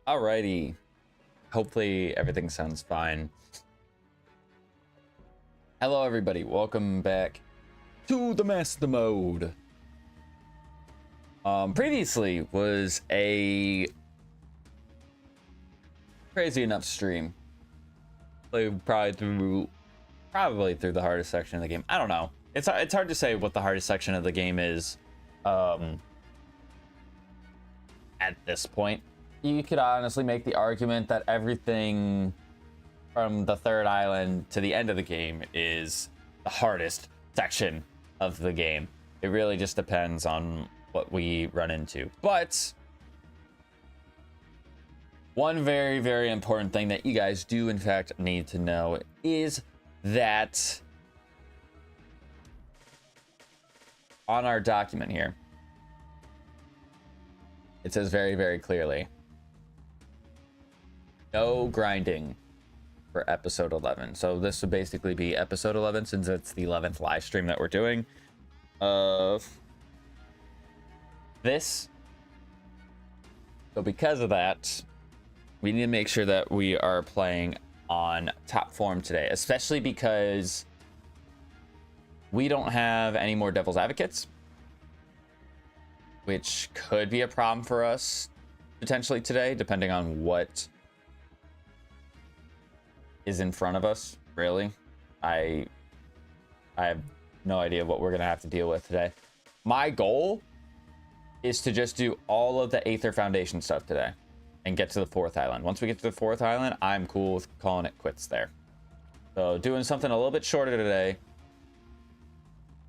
Alrighty. Hopefully everything sounds fine. Hello everybody, welcome back to the Master Mode. Previously was a crazy enough stream. Played probably through the hardest section of the game. I don't know. It's hard to say what the hardest section of the game is at this point. You could honestly make the argument that everything from the third island to the end of the game is the hardest section of the game. It really just depends on what we run into. But one very, very important thing that you guys do in fact need to know is that on our document here, it says very, very clearly, no grinding for episode 11. So this would basically be episode 11 since it's the 11th live stream that we're doing of this. So because of that, we need to make sure that we are playing on top form today, especially because we don't have any more Devil's Advocates, which could be a problem for us potentially today, depending on what is in front of us. Really, I have no idea what we're gonna have to deal with today. My goal is to just do all of the Aether Foundation stuff today and get to the 4th island. Once we get to the 4th island, I'm cool with calling it quits there. So doing something a little bit shorter today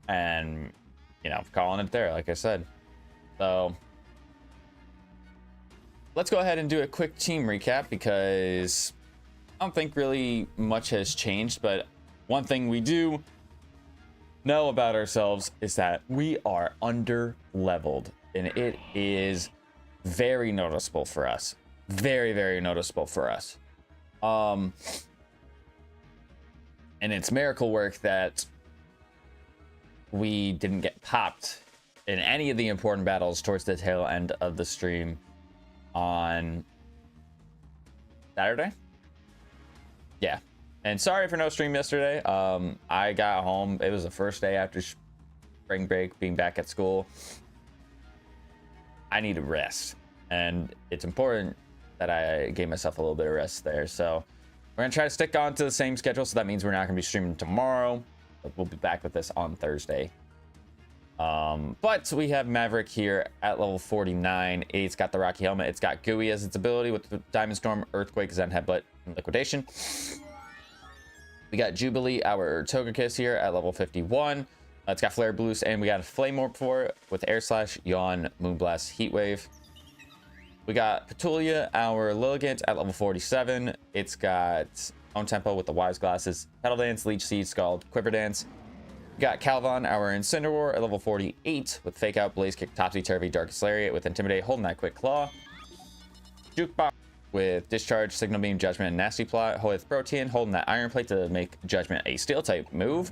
and, you know, calling it there, like I said. So let's go ahead and do a quick team recap because I don't think really much has changed, but one thing we do know about ourselves is that we are under leveled, and it is very noticeable for us. Very, very noticeable for us. And it's miracle work that we didn't get popped in any of the important battles towards the tail end of the stream on Saturday. Yeah, and sorry for no stream yesterday. I got home. It was the first day after spring break, being back at school. I need a rest, and it's important that I gave myself a little bit of rest there. So we're gonna try to stick on to the same schedule. So that means we're not gonna be streaming tomorrow, but we'll be back with this on Thursday. But we have Maverick here at level 49. It's got the Rocky Helmet. It's got Gooey as its ability with the Diamond Storm, Earthquake, Zen Headbutt, and Liquidation. We got Jubilee, our Togekiss here at level 51. It's got Flare Boost, and we got a Flame Orb for it with Air Slash, Yawn, Moonblast, Heat Wave. We got Petulia, our Lilligant at level 47. It's got Own Tempo with the Wise Glasses, Petal Dance, Leech Seed, Scald, Quiver Dance. We got Calvon, our Incineroar at level 48 with Fake Out, Blaze Kick, Topsy Turvy, Darkest Lariat with Intimidate, holding that Quick Claw. Jukebox with Discharge, Signal Beam, Judgment, and Nasty Plot with Protean, holding that Iron Plate to make Judgment a Steel type move.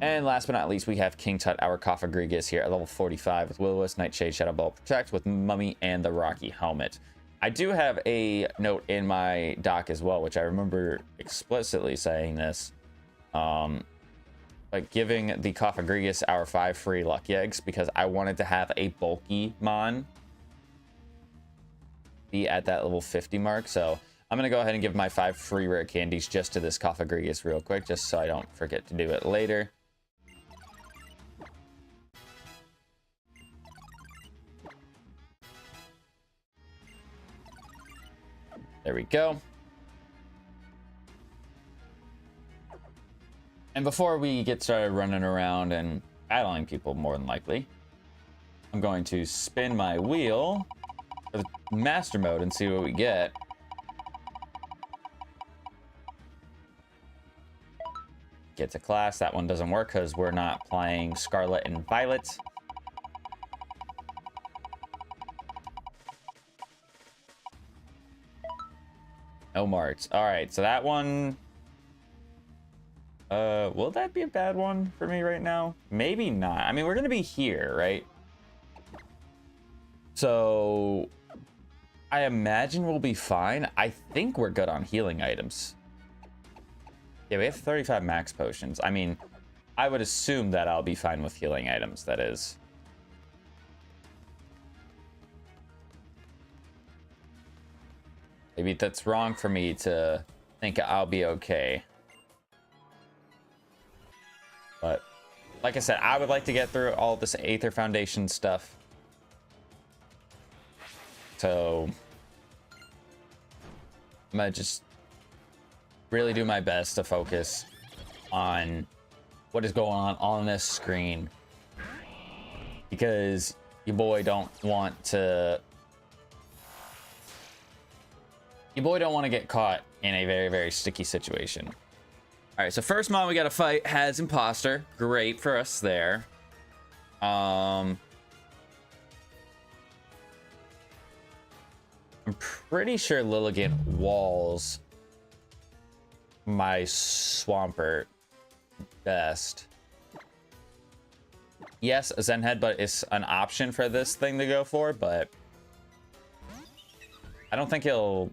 And last but not least, we have King Tut, our Coffagrigus here at level 45 with Will-O-Wisp, Nightshade, Shadow Ball, Protect with Mummy and the Rocky Helmet. I do have a note in my doc as well, which I remember explicitly saying this. Like giving the Coffagrigus our 5 free Lucky Eggs because I wanted to have a bulky Mon be at that level 50 mark. So I'm going to go ahead and give my 5 free rare candies just to this Coffagrigus real quick, just so I don't forget to do it later. There we go. And before we get started running around and battling people, more than likely, I'm going to spin my wheel for the Master Mode and see what we get. Get to class. That one doesn't work because we're not playing Scarlet and Violet. No marks. All right, so that one... will that be a bad one for me right now? Maybe not. I mean, we're gonna be here, right? So I imagine we'll be fine. I think we're good on healing items. Yeah, we have 35 max potions. I mean, I would assume that I'll be fine with healing items, that is. Maybe that's wrong for me to think I'll be okay. But, like I said, I would like to get through all this Aether Foundation stuff. So, I'm gonna just really do my best to focus on what is going on this screen, because your boy don't want to get caught in a very, very sticky situation. All right, so first mod we got to fight has Imposter. Great for us there. I'm pretty sure Lilligant walls my Swampert best. Yes, a Zen Head, but it's an option for this thing to go for, but I don't think he'll...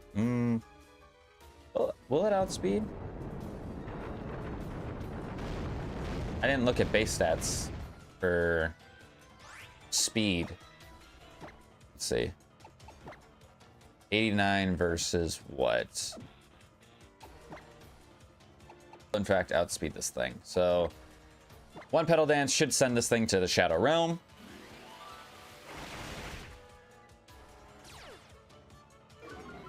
Will it outspeed? I didn't look at base stats for speed. Let's see. 89 versus what? In fact, outspeed this thing. So, one Petal Dance should send this thing to the Shadow Realm.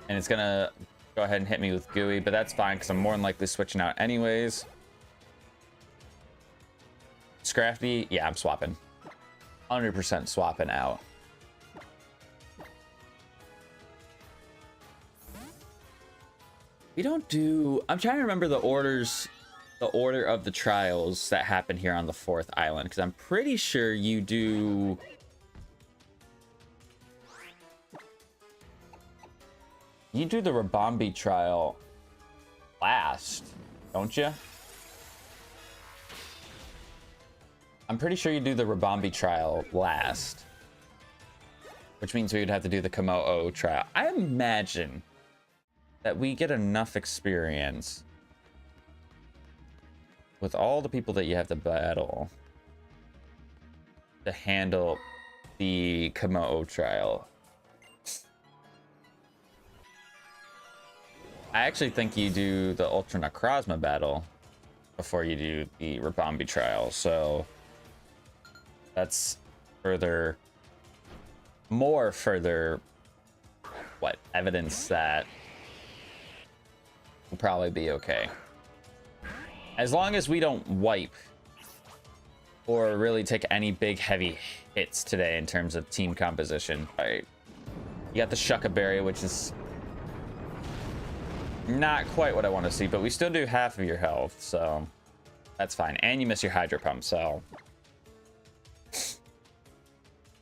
And it's gonna go ahead and hit me with Gooey, but that's fine because I'm more than likely switching out anyways. Scrafty, yeah, I'm swapping. 100% swapping out. We don't do... I'm trying to remember the order of the trials that happen here on the 4th island, because I'm pretty sure you do... You do the Rabambi trial last, don't you? I'm pretty sure you do the Rabambi trial last, which means we would have to do the Komo'o trial. I imagine that we get enough experience with all the people that you have to battle to handle the Komo'o trial. I actually think you do the Ultra Necrozma battle before you do the Rabambi trial, so that's more further evidence that we'll probably be okay. As long as we don't wipe or really take any big heavy hits today in terms of team composition. All right, you got the Shuckaberry, which is not quite what I want to see, but we still do half of your health, so that's fine. And you miss your Hydro Pump, so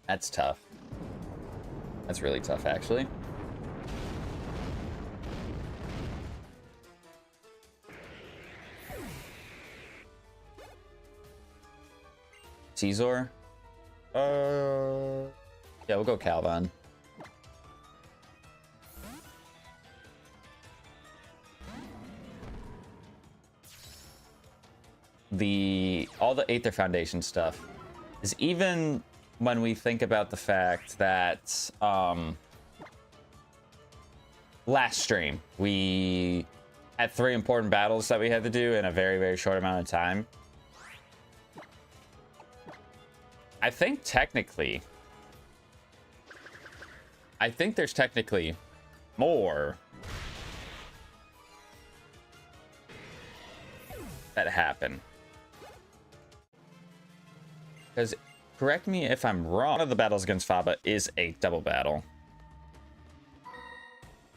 that's tough. That's really tough, actually. Caesar? Yeah, we'll go Calvin. All the Aether Foundation stuff is, even when we think about the fact that last stream we had 3 important battles that we had to do in a very, very short amount of time. I think there's technically more that happen. Because, correct me if I'm wrong, one of the battles against Faba is a double battle.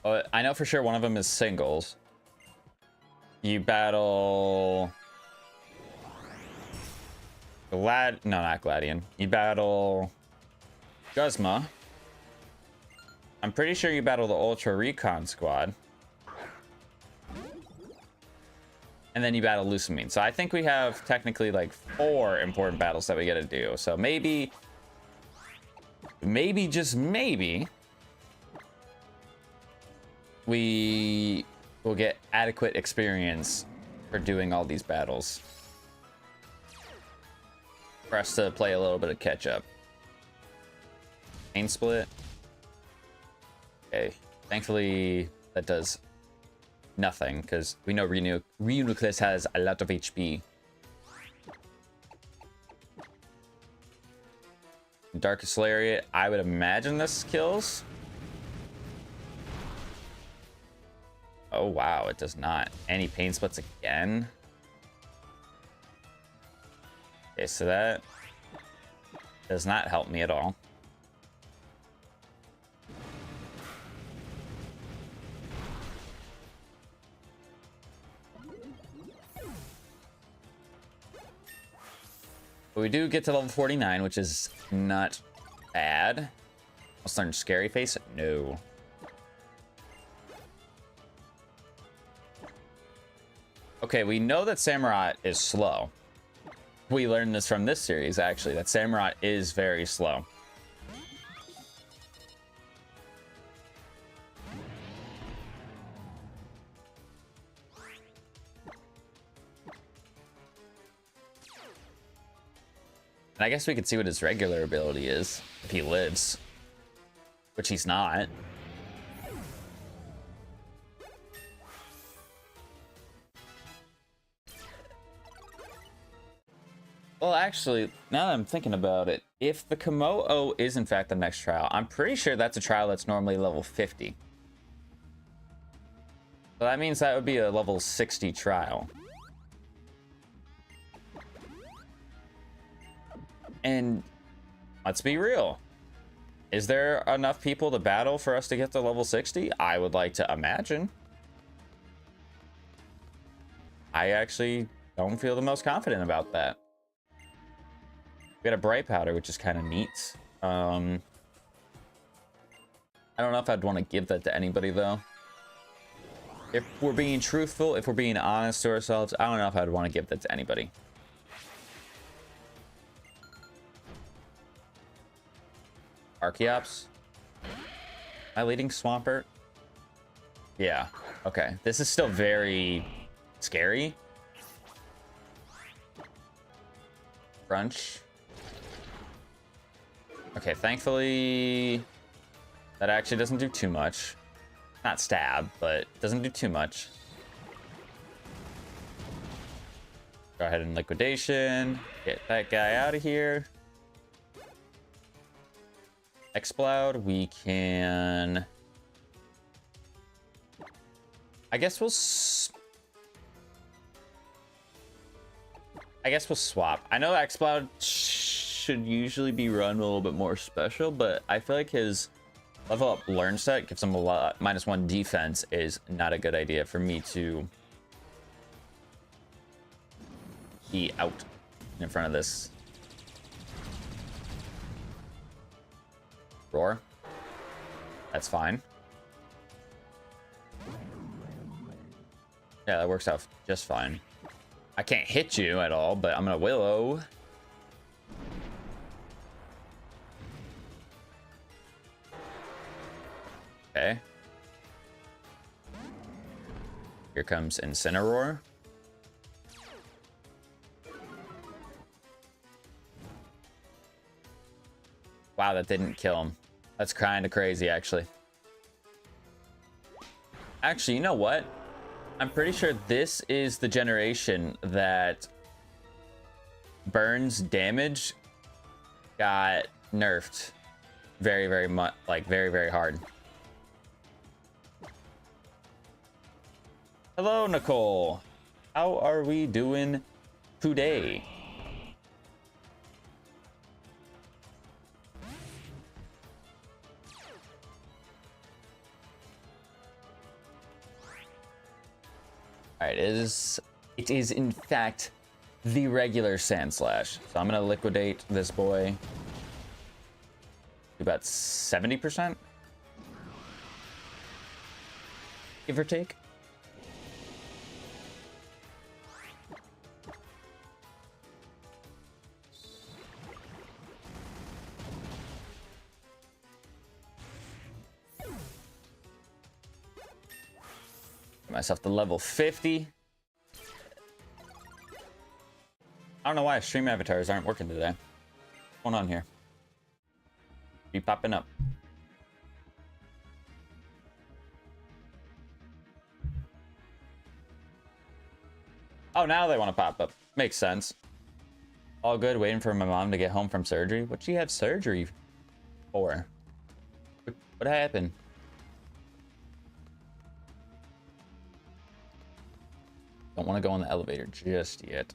I know for sure one of them is singles. You battle... No, not Gladian. You battle Guzma. I'm pretty sure you battle the Ultra Recon Squad. And then you battle Lucamine. So I think we have technically like 4 important battles that we gotta do. So maybe, just maybe, we will get adequate experience for doing all these battles. For us to play a little bit of catch up. Pain split. Okay. Thankfully, that does nothing because we know Reuniclus has a lot of HP. Darkest Lariat, I would imagine this kills. Oh wow, it does not. Any pain splits again. Okay, so that does not help me at all. But we do get to level 49, which is not bad. Let's learn Scary Face. No. Okay, we know that Samurott is slow. We learned this from this series, actually, that Samurott is very slow. And I guess we could see what his regular ability is, if he lives. Which he's not. Well, actually, now that I'm thinking about it, if the Komodo is in fact the next trial, I'm pretty sure that's a trial that's normally level 50. So that means that would be a level 60 trial. And let's be real. Is there enough people to battle for us to get to level 60? I would like to imagine. I actually don't feel the most confident about that. We got a bright powder, which is kind of neat. I don't know if I'd want to give that to anybody, though. If we're being truthful, if we're being honest to ourselves, I don't know if I'd want to give that to anybody. Archeops? Am I leading Swampert? Yeah. Okay. This is still very scary. Crunch. Okay, thankfully that actually doesn't do too much. Not stab, but doesn't do too much. Go ahead and liquidation. Get that guy out of here. Explode, we can... I guess we'll swap. I know Explode should usually be run a little bit more special, but I feel like his level up learn set gives him a lot -1 defense is not a good idea for me to be out in front of this. Roar. That's fine. Yeah, that works out just fine. I can't hit you at all, but I'm gonna Willow. Okay. Here comes Incineroar. Wow, that didn't kill him. That's kind of crazy, actually. Actually, you know what? I'm pretty sure this is the generation that Burns damage got nerfed very, very much, like very, very hard. Hello, Nicole. How are we doing today? All right, it is in fact the regular Sand Slash. So I'm gonna liquidate this boy to about 70%, give or take. myself to level 50. I don't know why stream avatars aren't working today. What's going on here? Be popping up. Oh, now they want to pop up. Makes sense. All good, waiting for my mom to get home from surgery. What'd she have surgery for? What happened? Don't want to go on the elevator just yet.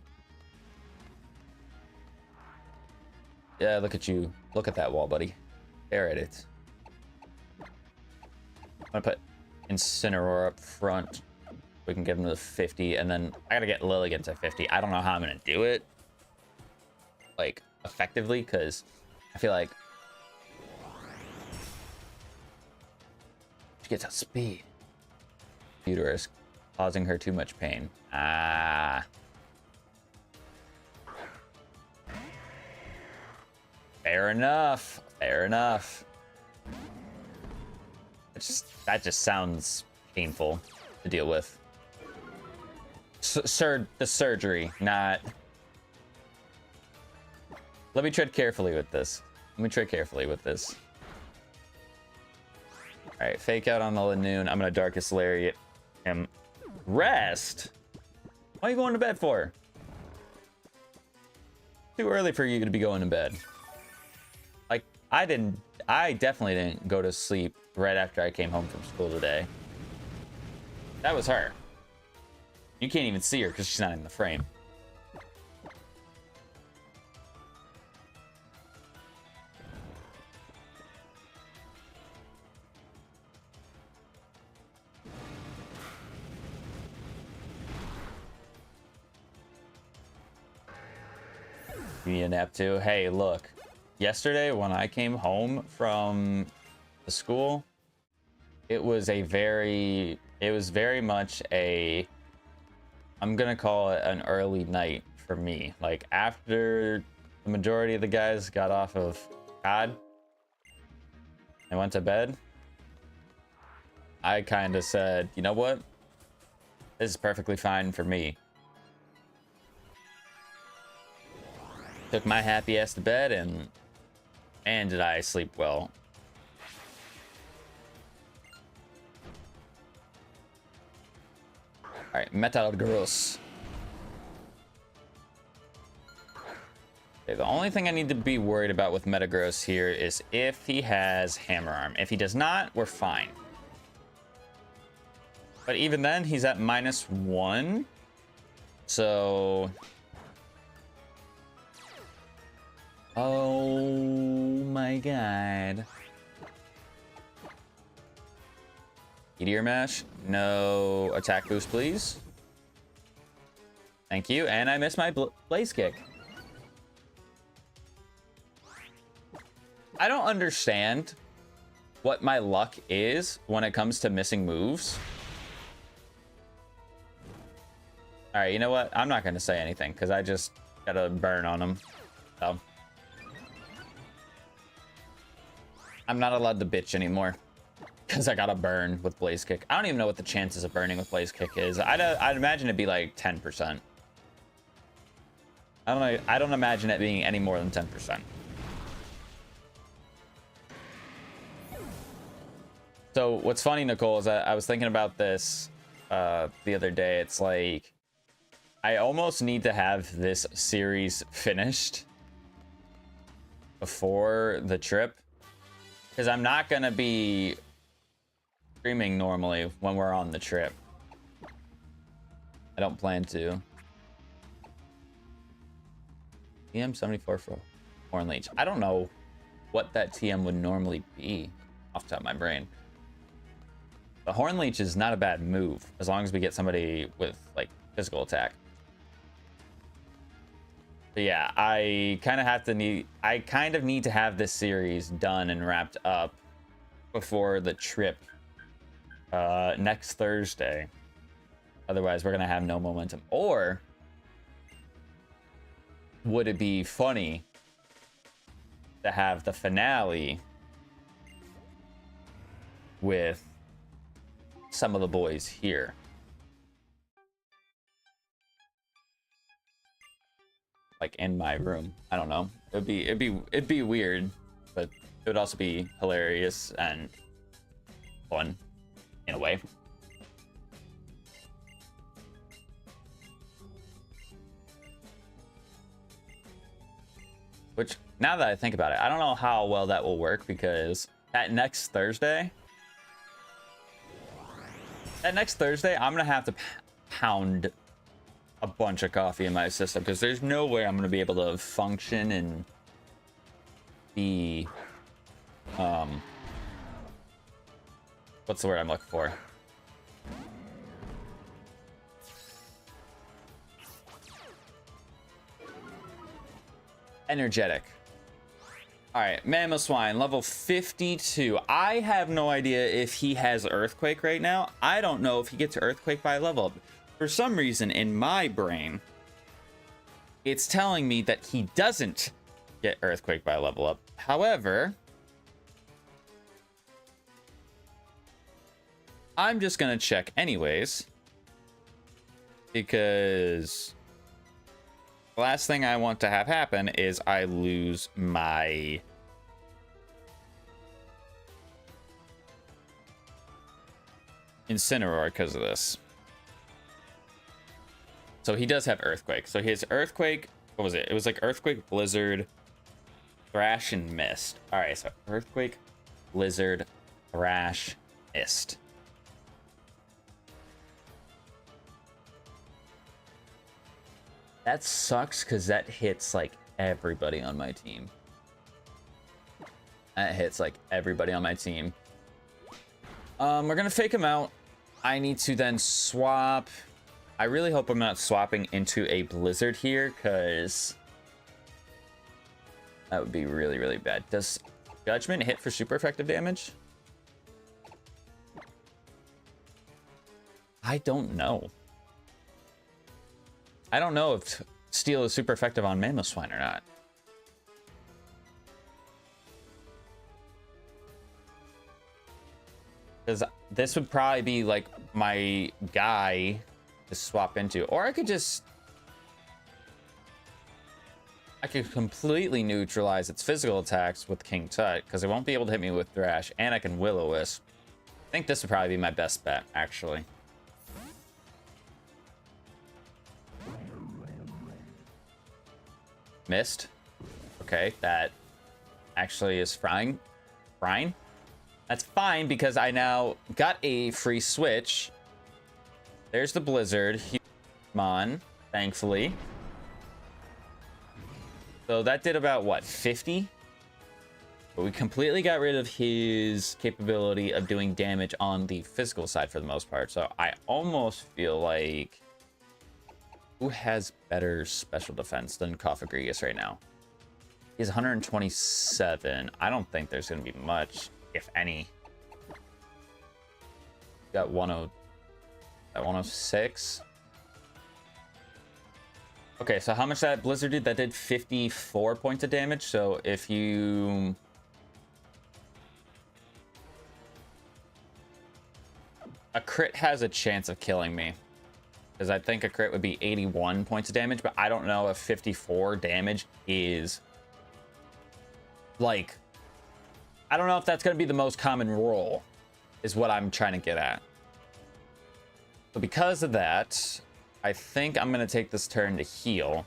Yeah, look at you. Look at that wall, buddy. Stare at it. I'm gonna put Incineroar up front. We can get him to 50, and then I gotta get Lilligant to 50. I don't know how I'm gonna do it, like, effectively, because I feel like she gets out speed. Uterus causing her too much pain. Ah. Fair enough. Fair enough. That just sounds painful to deal with. The surgery, not... Let me tread carefully with this. Alright, fake out on the Lanoon. I'm gonna Darkest Lariat him. Rest? What are you going to bed for? Too early for you to be going to bed. Like, I definitely didn't go to sleep right after I came home from school today. That was her. You can't even see her because she's not in the frame. You need a nap too? Hey, look. Yesterday when I came home from the school, it was very much a, I'm gonna call it an early night for me. Like, after the majority of the guys got off of COD and went to bed, I kind of said, you know what? This is perfectly fine for me. Took my happy ass to bed, and man, did I sleep well. All right, Metagross. Okay, the only thing I need to be worried about with Metagross here is if he has Hammer Arm. If he does not, we're fine. But even then, he's at -1. So... Oh my god. Meteor Mash. No attack boost, please. Thank you. And I missed my Blaze Kick. I don't understand what my luck is when it comes to missing moves. Alright, you know what? I'm not going to say anything because I just got a burn on him. So... I'm not allowed to bitch anymore because I got a burn with Blaze Kick. I don't even know what the chances of burning with Blaze Kick is. I'd imagine it'd be like 10%. I don't imagine it being any more than 10%. So what's funny, Nicole, is that I was thinking about this the other day. It's like I almost need to have this series finished before the trip. Because I'm not going to be streaming normally when we're on the trip. I don't plan to. TM74 for Horn Leech. I don't know what that TM would normally be off the top of my brain. The Horn Leech is not a bad move as long as we get somebody with like physical attack. But yeah, I kind of need to have this series done and wrapped up before the trip next Thursday. Otherwise, we're gonna have no momentum. Or would it be funny to have the finale with some of the boys here? like in my room. I don't know. It'd be weird, but it would also be hilarious and fun in a way. Which, now that I think about it, I don't know how well that will work, because that next Thursday, I'm gonna have to pound a bunch of coffee in my system, because there's no way I'm gonna be able to function and be what's the word I'm looking for? Energetic. All right, Mamoswine, level 52. I have no idea if he has Earthquake right now. I don't know if he gets Earthquake by level up. For some reason, in my brain, it's telling me that he doesn't get Earthquake by level up. However, I'm just gonna check anyways, because the last thing I want to have happen is I lose my Incineroar because of this. So he does have Earthquake. So his Earthquake, what was it? It was like Earthquake, Blizzard, Thrash, and Mist. All right, so Earthquake, Blizzard, Thrash, Mist. That sucks, because that hits like everybody on my team. That hits like everybody on my team. We're gonna fake him out. I need to then swap. I really hope I'm not swapping into a Blizzard here, because that would be really, really bad. Does Judgment hit for super effective damage? I don't know. I don't know if Steel is super effective on Mamoswine or not. Because this would probably be like my guy to swap into. Or I could completely neutralize its physical attacks with King Tut, because it won't be able to hit me with Thrash, and I can Will-O-Wisp. I think this would probably be my best bet, actually. Missed. Okay, that actually is fine. That's fine, because I now got a free switch. There's the Blizzard. Mon, thankfully. So that did about, what, 50? But we completely got rid of his capability of doing damage on the physical side for the most part. So I almost feel like... Who has better special defense than Cofagrigus right now? He's 127. I don't think there's going to be much, if any. Got 106. Okay, so how much that Blizzard did? That did 54 points of damage. So if you... A crit has a chance of killing me, because I think a crit would be 81 points of damage, but I don't know if 54 damage is, like, I don't know if that's going to be the most common roll, is what I'm trying to get at. So because of that, I think I'm going to take this turn to heal,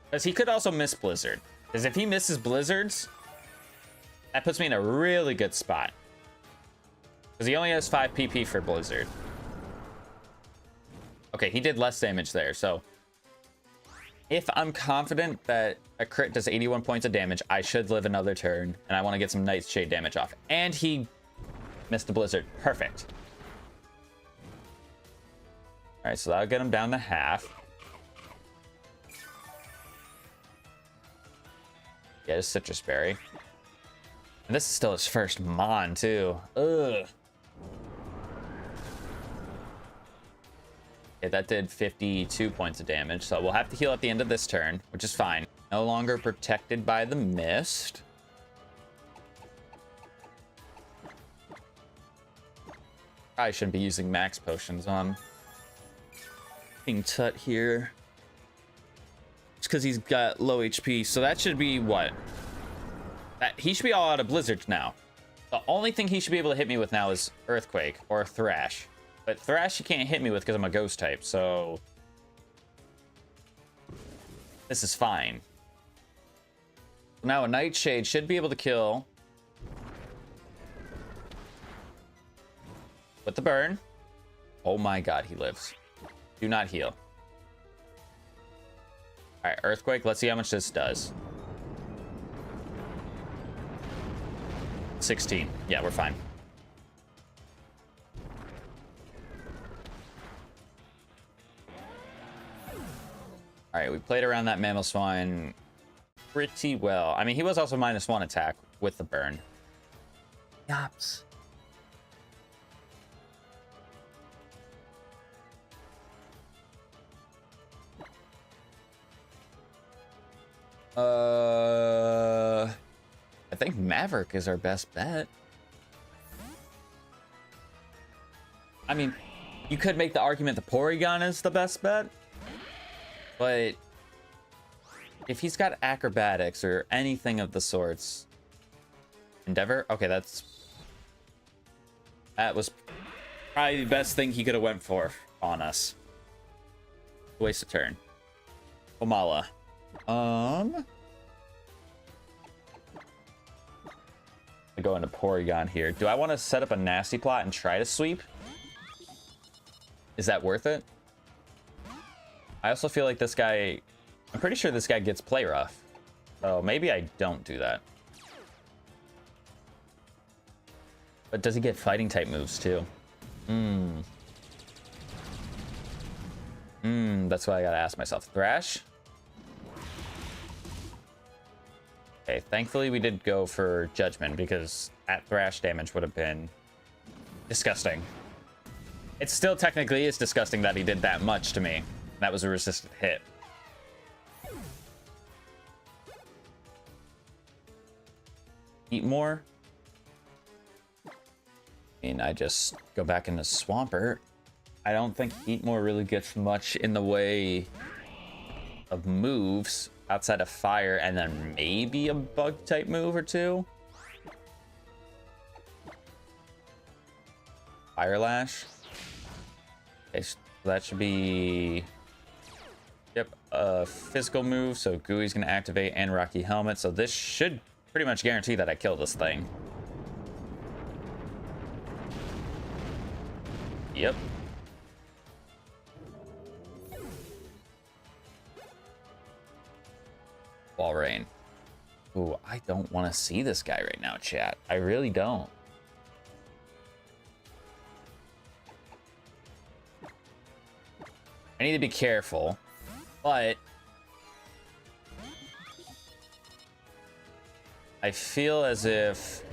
because he could also miss Blizzard. Because if he misses Blizzards, that puts me in a really good spot, because he only has 5 PP for Blizzard. Okay, he did less damage there, so if I'm confident that a crit does 81 points of damage, I should live another turn, and I want to get some Nightshade damage off. And he missed the Blizzard. Perfect. All right, so that'll get him down to half. Yeah, his Citrus Berry. And this is still his first Mon, too. Ugh. Okay, that did 52 points of damage, so we'll have to heal at the end of this turn, which is fine. No longer protected by the mist. Probably shouldn't be using max potions on King Tut here. Just because he's got low HP. So that should be what? He should be all out of blizzards now. The only thing he should be able to hit me with now is Earthquake or Thrash. But Thrash he can't hit me with because I'm a ghost type, so this is fine. Now a Nightshade should be able to kill with the burn. Oh my god, he lives. Do not heal. Alright, Earthquake, let's see how much this does. 16. Yeah, we're fine. All right, we played around that Mammal Swine pretty well. I mean, he was also -1 attack with the burn. Yops. I think Maverick is our best bet. I mean, you could make the argument the Porygon is the best bet. But if he's got acrobatics or anything of the sorts, Endeavor. Okay, that was probably the best thing he could have went for on us. Waste a turn. Omala. I go into Porygon here. Do I want to set up a nasty plot and try to sweep? Is that worth it? I also feel like this guy, I'm pretty sure this guy gets play rough. So maybe I don't do that. But does he get fighting type moves too? That's what I gotta ask myself. Thrash? Okay, thankfully we did go for Judgment because that Thrash damage would have been disgusting. It still technically is disgusting that he did that much to me. That was a resistant hit. Eat more. I mean, I just go back into Swampert. I don't think Eat More really gets much in the way of moves outside of fire, and then maybe a bug type move or two. Fire Lash. Okay, so that should be... Yep, a physical move, so Gooey's gonna activate, and Rocky Helmet, so this should pretty much guarantee that I kill this thing. Yep. Wall Rain. Ooh, I don't want to see this guy right now, chat. I really don't. I need to be careful, but I feel as if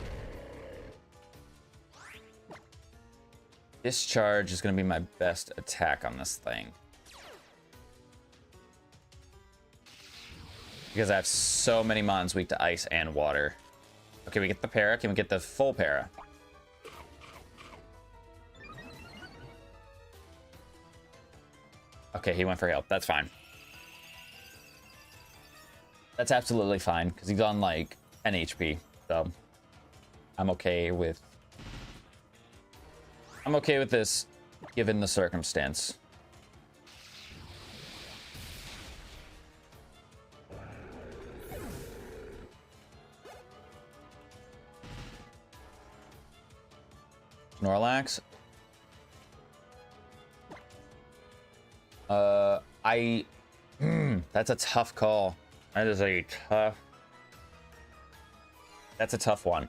Discharge is going to be my best attack on this thing. Because I have so many mons weak to ice and water. Okay, we get the para. Can we get the full para? Okay, he went for help. That's fine. That's absolutely fine, because he's on, like, 10 HP. So, I'm okay with... I'm okay with this, given the circumstance. Snorlax. That's a tough call. That is a tough... That's a tough one.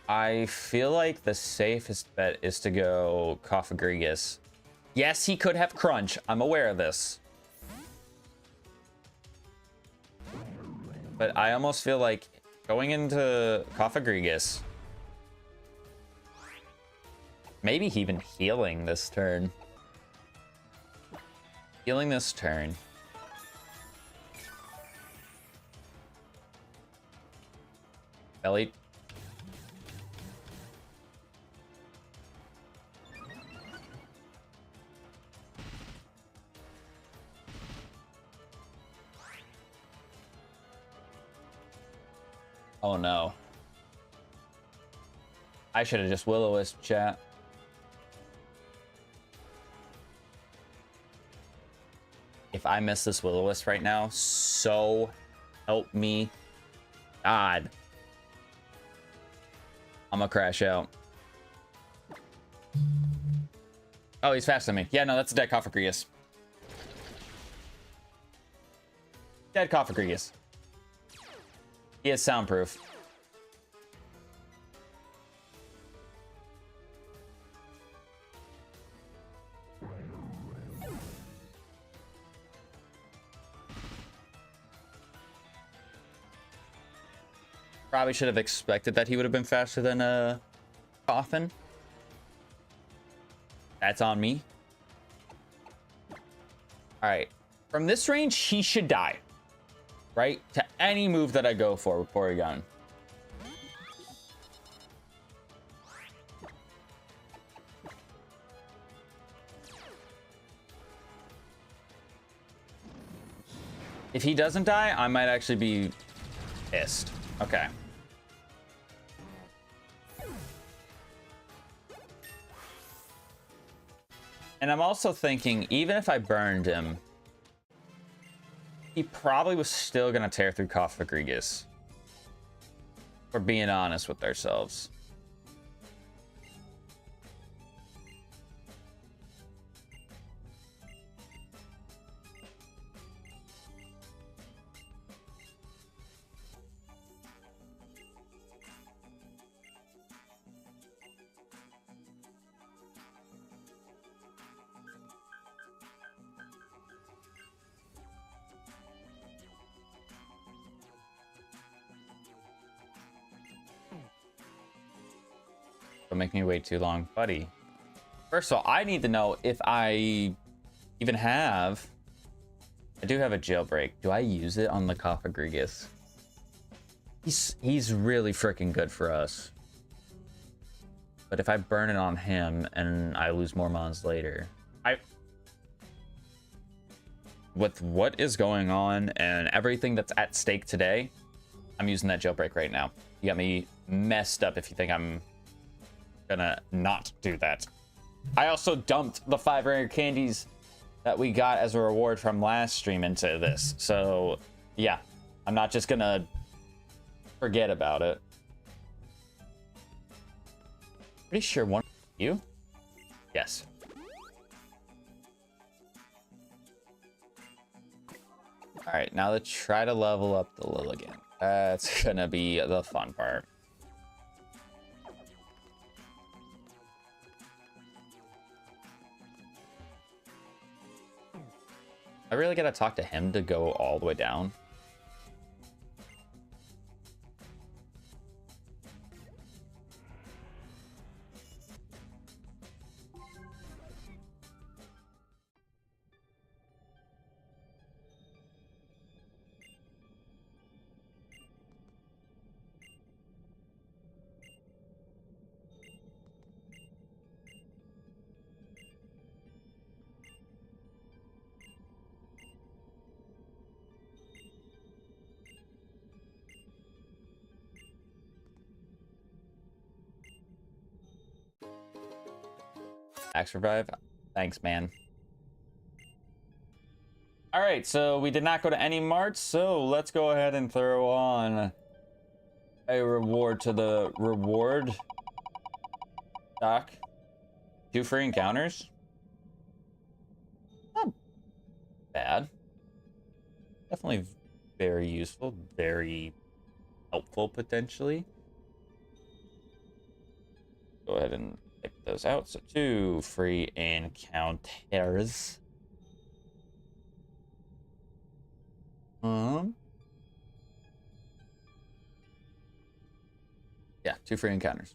I feel like the safest bet is to go Cofagrigus. Yes, he could have Crunch. I'm aware of this. But I almost feel like going into Cofagrigus, maybe even healing this turn. Healing this turn. Belly. Oh no. I should have just Will-O-Wisp chat. If I miss this Will-O-Wisp right now, so help me God. I'm gonna crash out. Oh, he's faster than me. Yeah, no, that's a dead Cofagrigus. Dead Cofagrigus. He is soundproof. Probably should have expected that he would have been faster than a Coffin. That's on me. All right. From this range, he should die. Right? To any move that I go for with Porygon. If he doesn't die, I might actually be pissed. Okay. And I'm also thinking, even if I burned him, he probably was still going to tear through Cofagrigus. We're being honest with ourselves. Don't make me wait too long, buddy. First of all, I need to know if I even have... I do have a jailbreak. Do I use it on the Cofagrigus? He's really freaking good for us. But if I burn it on him and I lose more mons later... With what is going on and everything that's at stake today, I'm using that jailbreak right now. You got me messed up if you think I'm gonna not do that. I also dumped the 5 rare candies that we got as a reward from last stream into this. So yeah, I'm not just gonna forget about it. Pretty sure one you? Yes. All right, now let's try to level up the Lilligant. That's gonna be the fun part. I really gotta talk to him to go all the way down. Axe revive. Thanks, man. All right, so we did not go to any marts, so let's go ahead and throw on a reward to the reward dock. 2 free encounters. Not bad. Definitely very useful, very helpful potentially. Go ahead and pick those out. So 2 free encounters. Yeah, 2 free encounters.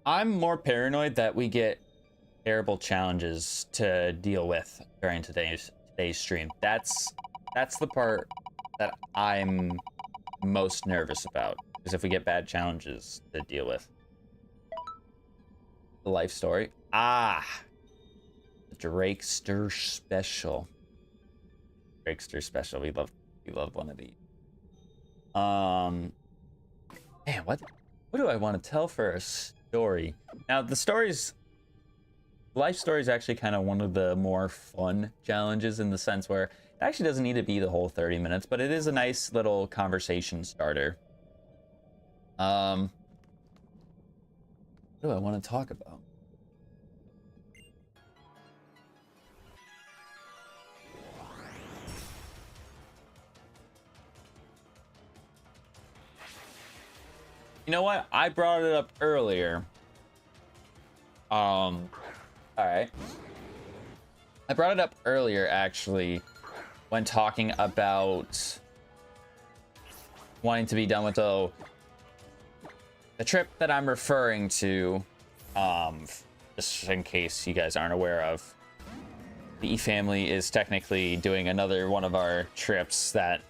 I'm more paranoid that we get terrible challenges to deal with during today's stream. That's the part that I'm most nervous about, is if we get bad challenges to deal with. The life story. The Drakester special. Drakester special. We love one of these. Man, what do I want to tell for a story? Now, life story is actually kind of one of the more fun challenges in the sense where it actually doesn't need to be the whole 30 minutes, but it is a nice little conversation starter. What do I want to talk about? You know what? I brought it up earlier. All right. I brought it up earlier, actually, when talking about wanting to be done with the trip that I'm referring to. Just in case you guys aren't aware of, the E family is technically doing another one of our trips that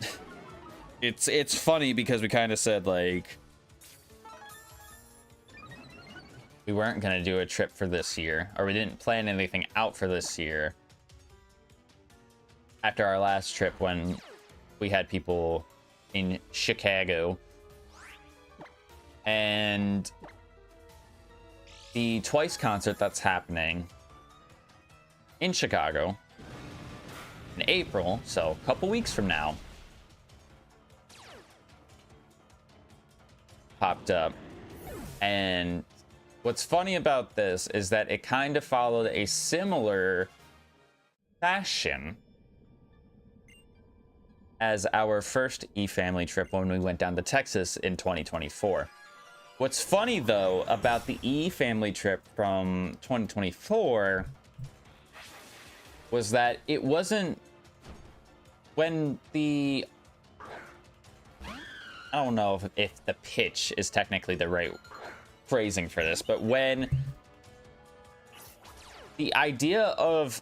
it's funny because we kind of said like we weren't going to do a trip for this year, or we didn't plan anything out for this year after our last trip when we had people in Chicago. And the Twice concert that's happening in Chicago in April, so a couple weeks from now, popped up. And what's funny about this is that it kind of followed a similar fashion as our first E-family trip when we went down to Texas in 2024. What's funny, though, about the E-family trip from 2024 was that it wasn't when the... I don't know if the pitch is technically the right phrasing for this, but when the idea of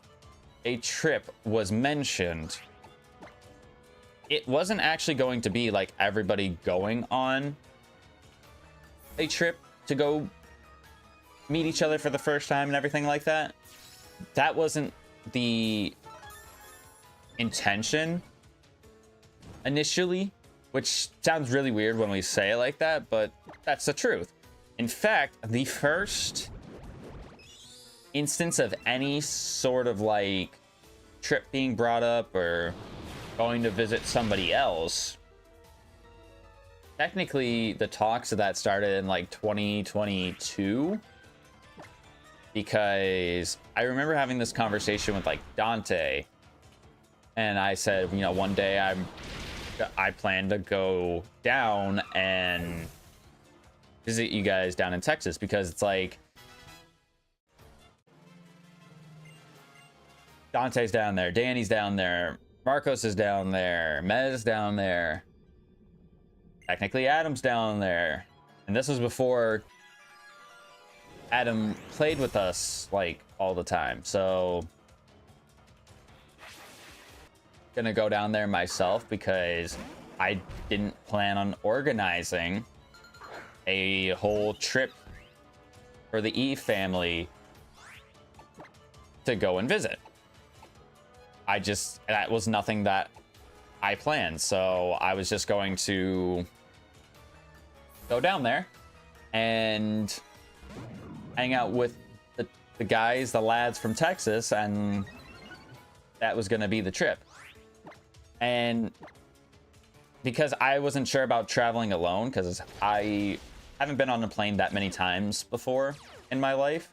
a trip was mentioned, it wasn't actually going to be like everybody going on a trip to go meet each other for the first time and everything like that. That wasn't the intention initially, which sounds really weird when we say it like that, but that's the truth. In fact, the first instance of any sort of like trip being brought up or going to visit somebody else, technically the talks of that started in like 2022, because I remember having this conversation with like Dante, and I said, you know, one day I plan to go down and visit you guys down in Texas, because it's like Dante's down there, Danny's down there, Marcos is down there, Mez down there, technically Adam's down there, and this was before Adam played with us like all the time. So gonna go down there myself because I didn't plan on organizing a whole trip for the E family to go and visit. That was nothing that I planned, so I was just going to go down there and hang out with the guys, the lads from Texas, and that was gonna be the trip. And because I wasn't sure about traveling alone, because I haven't been on a plane that many times before in my life.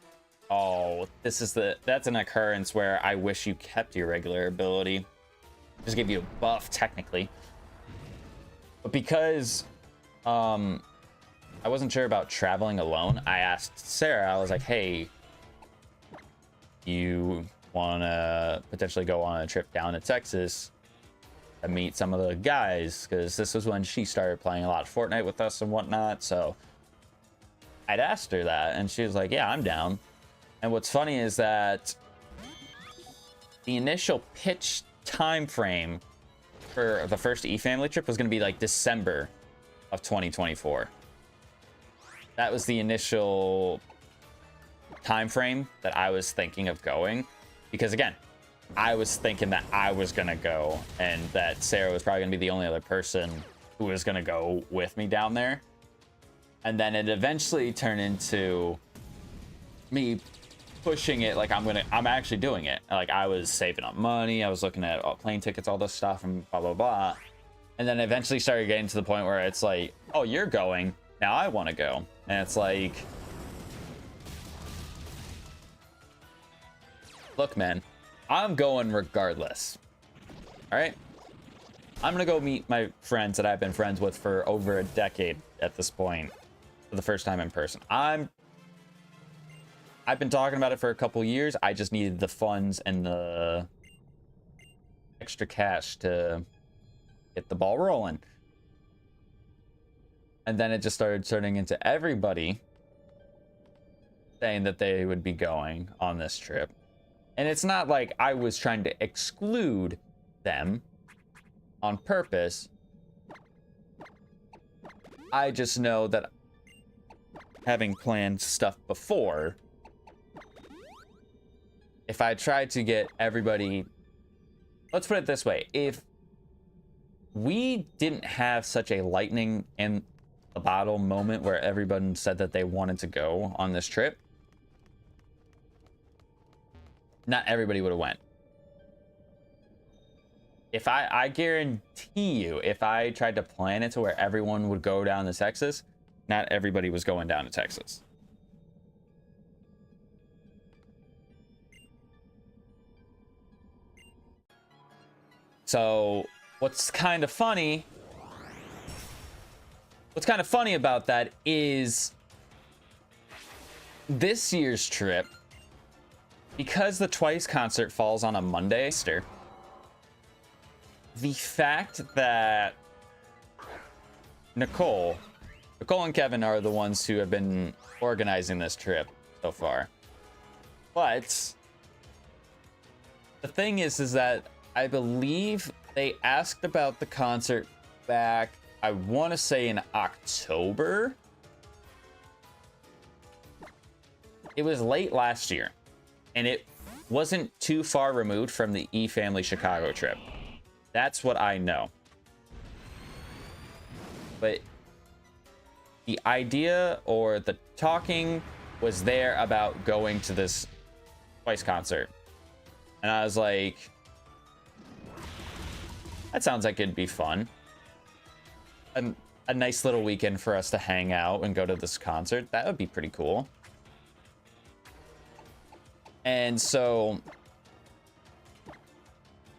Oh, that's an occurrence where I wish you kept your regular ability. Just give you a buff, technically. But because I wasn't sure about traveling alone, I asked Sarah, I was like, hey, you wanna potentially go on a trip down to Texas to meet some of the guys? Because this was when she started playing a lot of Fortnite with us and whatnot. So I'd asked her that, and she was like, yeah, I'm down. And what's funny is that the initial pitch time frame for the first E-family trip was going to be like December of 2024. That was the initial time frame that I was thinking of going, because again, I was thinking that I was going to go and that Sarah was probably going to be the only other person who who was gonna go with me down there. And then it eventually turned into me pushing it like I'm actually doing it. Like I was saving up money, I was looking at all plane tickets, all this stuff, and blah blah blah. And then eventually started getting to the point where it's like, oh, you're going, now I want to go. And it's like, look, man, I'm going regardless. All right, I'm gonna go meet my friends that I've been friends with for over a decade at this point for the first time in person. I've been talking about it for a couple years. I just needed the funds and the extra cash to get the ball rolling. And then it just started turning into everybody saying that they would be going on this trip. And it's not like I was trying to exclude them on purpose. I just know that having planned stuff before, if I tried to get everybody, let's put it this way, if we didn't have such a lightning in a bottle moment where everyone said that they wanted to go on this trip, not everybody would have went. If I guarantee you, if I tried to plan it to where everyone would go down to Texas, not everybody was going down to Texas. So what's kind of funny about that is this year's trip, because the Twice concert falls on a Monday, the fact that Nicole and Kevin are the ones who have been organizing this trip so far. But the thing is that I believe they asked about the concert back, I want to say in October. It was late last year, and it wasn't too far removed from the E-Family Chicago trip. That's what I know. But the idea or the talking was there about going to this Twice concert. And I was like, that sounds like it'd be fun. A nice little weekend for us to hang out and go to this concert. That would be pretty cool. And so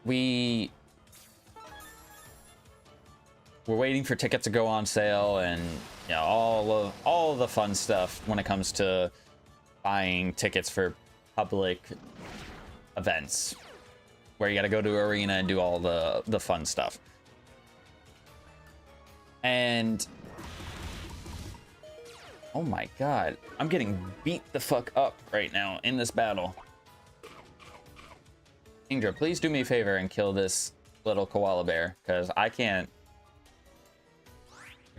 we're waiting for tickets to go on sale, and you know, all of the fun stuff when it comes to buying tickets for public events where you got to go to an arena and do all the fun stuff. And oh my god, I'm getting beat the fuck up right now in this battle. Indra, please do me a favor and kill this little koala bear, because I can't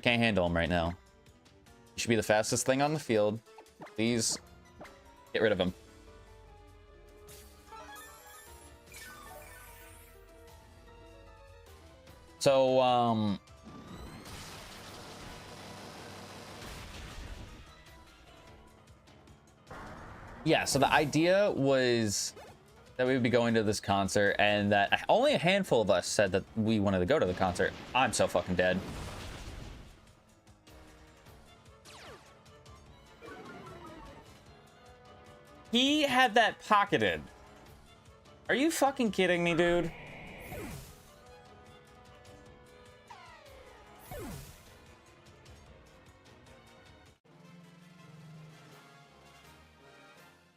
handle him right now. He should be the fastest thing on the field. Please get rid of him. So yeah, so the idea was that we would be going to this concert, and that only a handful of us said that we wanted to go to the concert. I'm so fucking dead. He had that pocketed. Are you fucking kidding me, dude?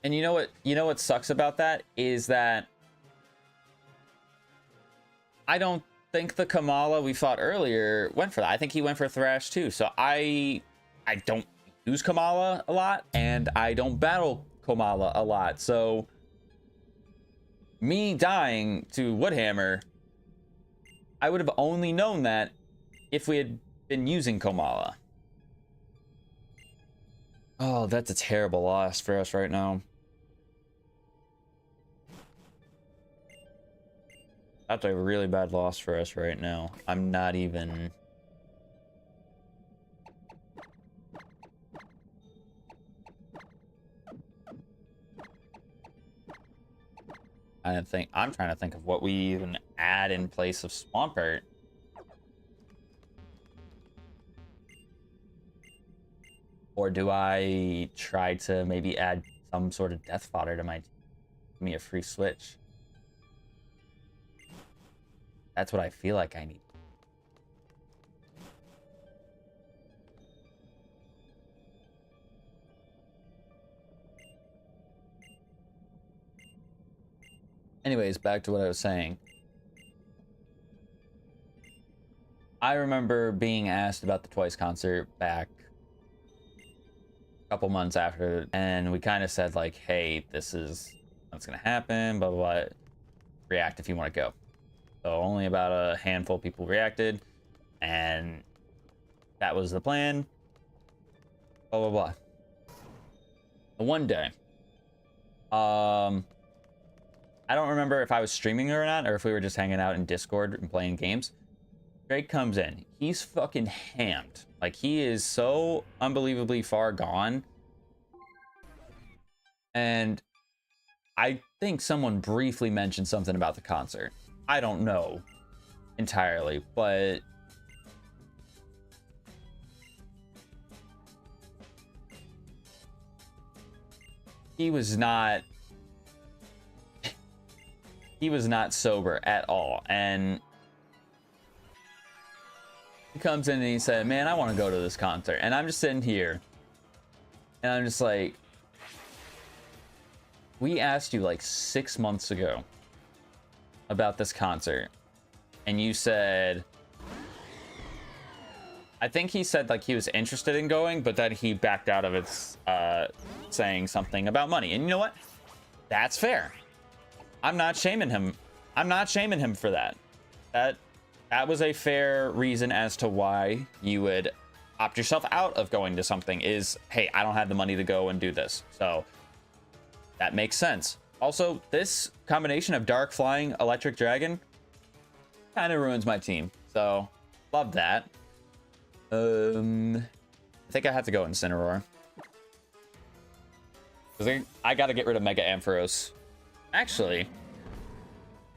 And you know what sucks about that is that I don't think the Kamala we fought earlier went for that. I think he went for Thrash too. So I don't use Kamala a lot, and I don't battle Kamala a lot. So me dying to Woodhammer, I would have only known that if we had been using Kamala. Oh, that's a terrible loss for us right now. That's a really bad loss for us right now. I'm not even I'm trying to think of what we even add in place of Swampert. Or do I try to maybe add some sort of death fodder to my team? Give me a free switch. That's what I feel like I need. Anyways, back to what I was saying. I remember being asked about the Twice concert back a couple months after, and we kind of said like, hey, this is what's gonna happen, blah, blah, blah. React if you want to go. So only about a handful of people reacted, and that was the plan. Blah, blah, blah. One day, I don't remember if I was streaming or not, or if we were just hanging out in Discord and playing games. Drake comes in. He's fucking hammed. Like, he is so unbelievably far gone. And I think someone briefly mentioned something about the concert. I don't know entirely, but he was not sober at all. And he comes in and he said, man, I want to go to this concert. And I'm just sitting here and I'm just like, we asked you like 6 months ago about this concert, and you said, I think he said like he was interested in going, but then he backed out of it, saying something about money. And you know what? That's fair. I'm not shaming him. I'm not shaming him for that. That was a fair reason as to why you would opt yourself out of going to something is, hey, I don't have the money to go and do this. So that makes sense. Also, this combination of Dark Flying Electric Dragon kind of ruins my team. So love that. I think I have to go Incineroar. I got to get rid of Mega Ampharos. Actually,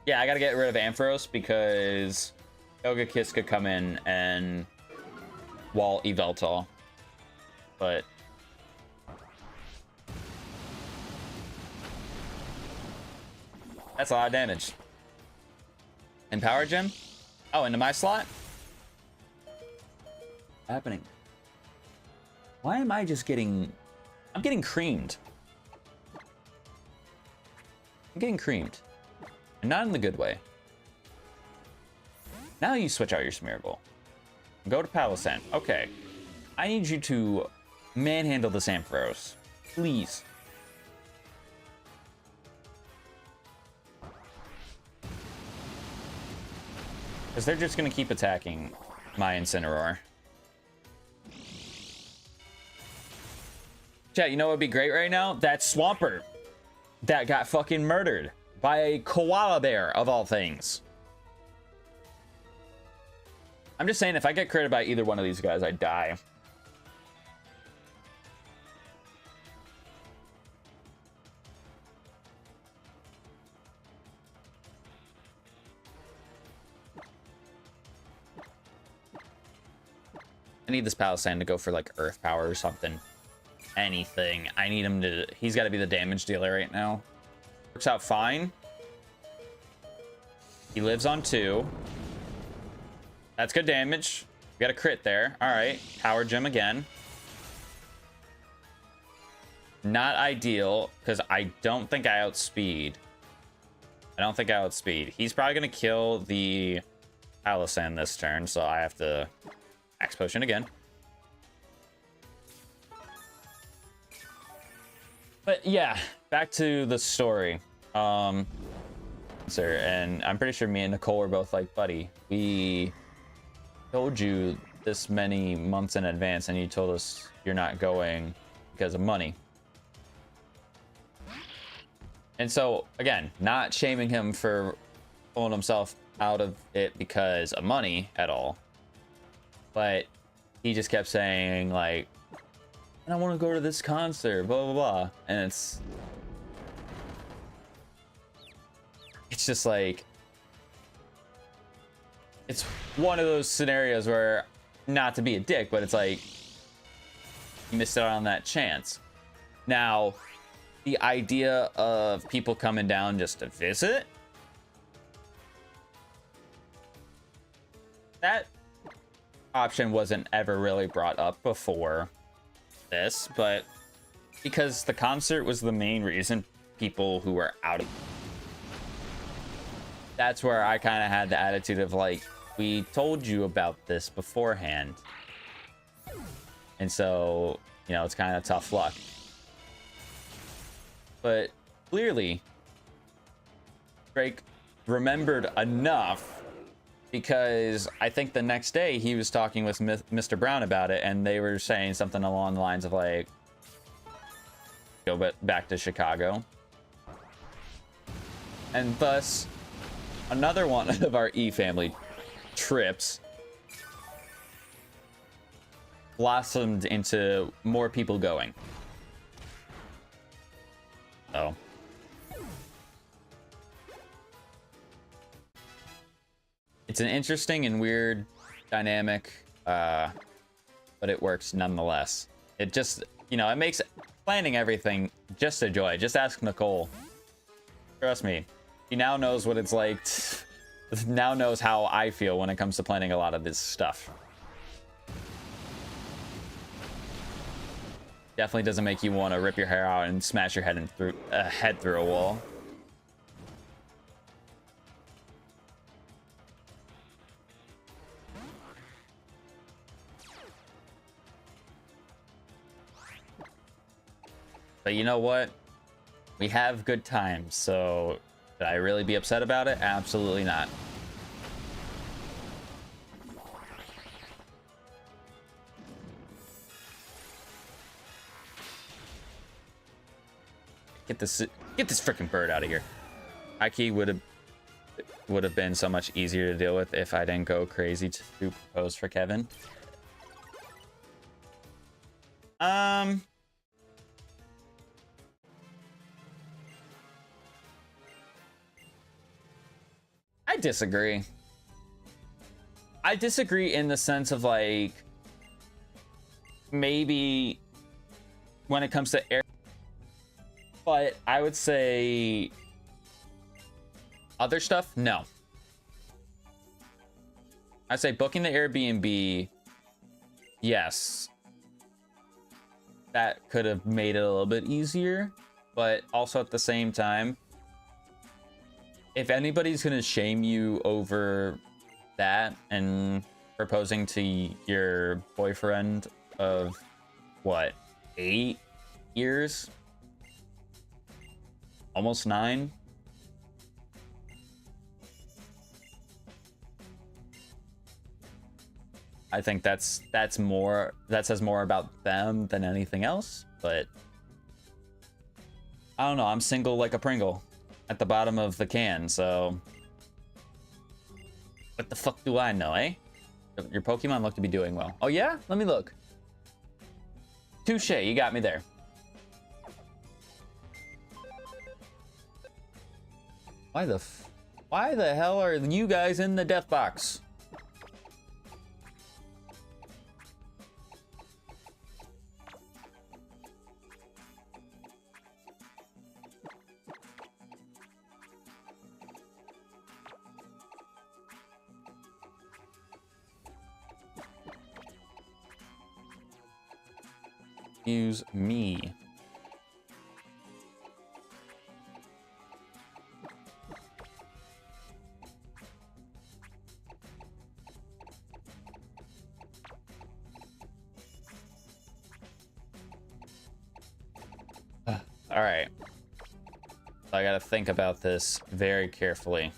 yeah, I got to get rid of Ampharos because Yoga Kiss could come in and wall Yveltal. But that's a lot of damage. Empower Gem? Oh, into my slot? What's happening? Why am I just getting... I'm getting creamed. I'm getting creamed. And not in the good way. Now you switch out your Smeargle. Go to Palossand. Okay. I need you to manhandle this Ampharos. Please. Because they're just going to keep attacking my Incineroar. Chat, you know what would be great right now? That Swampert that got fucking murdered by a koala bear, of all things. I'm just saying, if I get critted by either one of these guys, I die. I need this Palossand to go for like Earth Power or something. Anything. I need him to... He's got to be the damage dealer right now. Works out fine. He lives on 2. That's good damage. We got a crit there. All right. Power Gem again. Not ideal, because I don't think I outspeed. He's probably going to kill the Palossand this turn, so I have to Max Potion again. But yeah, back to the story. Sir, and I'm pretty sure me and Nicole were both like, buddy, we told you this many months in advance and you told us you're not going because of money. And so, again, not shaming him for pulling himself out of it because of money at all. But he just kept saying, like, I want to go to this concert, blah, blah, blah. And it's... it's just like, it's one of those scenarios where, not to be a dick, but it's like, you missed out on that chance. Now, the idea of people coming down just to visit, that option wasn't ever really brought up before this, but because the concert was the main reason people who were out of, that's where I kind of had the attitude of like, we told you about this beforehand, and so, you know, it's kind of tough luck. But clearly Drake remembered enough, because I think the next day he was talking with Mr. Brown about it, and they were saying something along the lines of like, go back to Chicago. And thus, another one of our E-family trips blossomed into more people going. So it's an interesting and weird dynamic, but it works nonetheless. It just, you know, it makes planning everything just a joy. Just ask Nicole. Trust me, he now knows what it's like. Now knows how I feel when it comes to planning a lot of this stuff. Definitely doesn't make you want to rip your hair out and smash your head through a wall. But you know what? We have good times, so should I really be upset about it? Absolutely not. Get this freaking bird out of here. Ike would have been so much easier to deal with if I didn't go crazy to propose for Kevin. I disagree. I disagree in the sense of like, maybe when it comes to air, but I would say other stuff, no. I'd say booking the Airbnb, yes, that could have made it a little bit easier, but also at the same time, if anybody's gonna shame you over that and proposing to your boyfriend of what, 8 years, almost 9, I think that says more about them than anything else. But I don't know, I'm single like a Pringle at the bottom of the can, so what the fuck do I know, eh? Your Pokemon look to be doing well. Oh yeah? Let me look. Touche, you got me there. Why the hell are you guys in the death box? Use me. All right. So I got to think about this very carefully.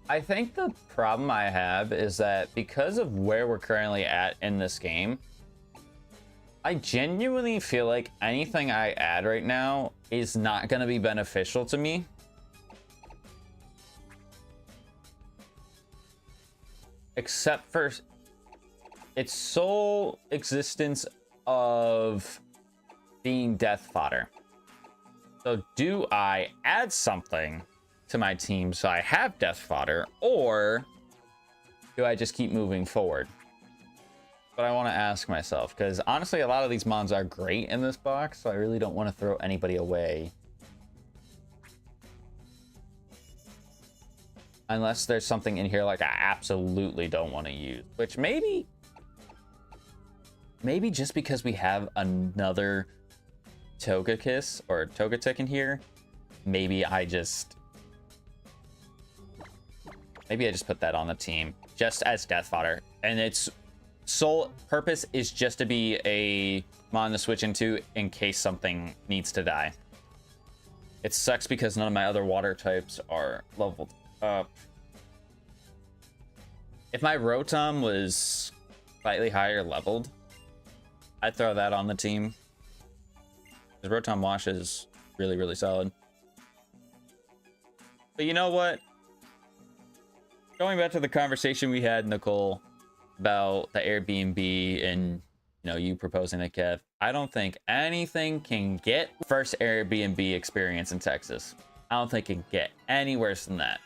I think the problem I have is that because of where we're currently at in this game, I genuinely feel like anything I add right now is not going to be beneficial to me. except for its sole existence of being death fodder. So do I add something to my team so I have death fodder, or do I just keep moving forward? But I want to ask myself, because honestly, a lot of these mons are great in this box, so I really don't want to throw anybody away. Unless there's something in here like I absolutely don't want to use, which maybe just because we have another Togekiss or Togetic in here, maybe I just put that on the team just as death fodder, and its sole purpose is just to be a mon to switch into in case something needs to die. It sucks because none of my other water types are leveled up. If my Rotom was slightly higher leveled, I'd throw that on the team. The Rotom Wash is really, really solid. But you know what? Going back to the conversation we had, Nicole, about the Airbnb and, you know, you proposing it, Kev, I don't think anything can get first Airbnb experience in Texas. I don't think it can get any worse than that.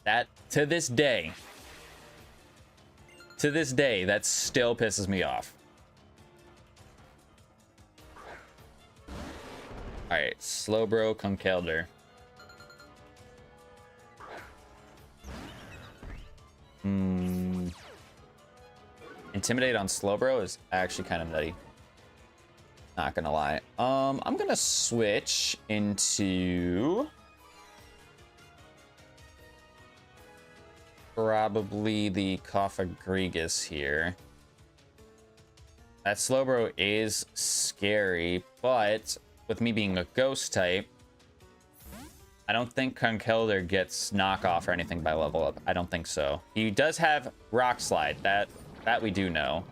That, to this day, that still pisses me off. All right, Slowbro, Conkeldurr. Intimidate on Slowbro is actually kind of nutty. Not gonna lie. I'm gonna switch into probably the Cofagrigus here. That Slowbro is scary, but with me being a ghost type, I don't think Conkeldurr gets knockoff or anything by level up. I don't think so. He does have Rock Slide. That we do know.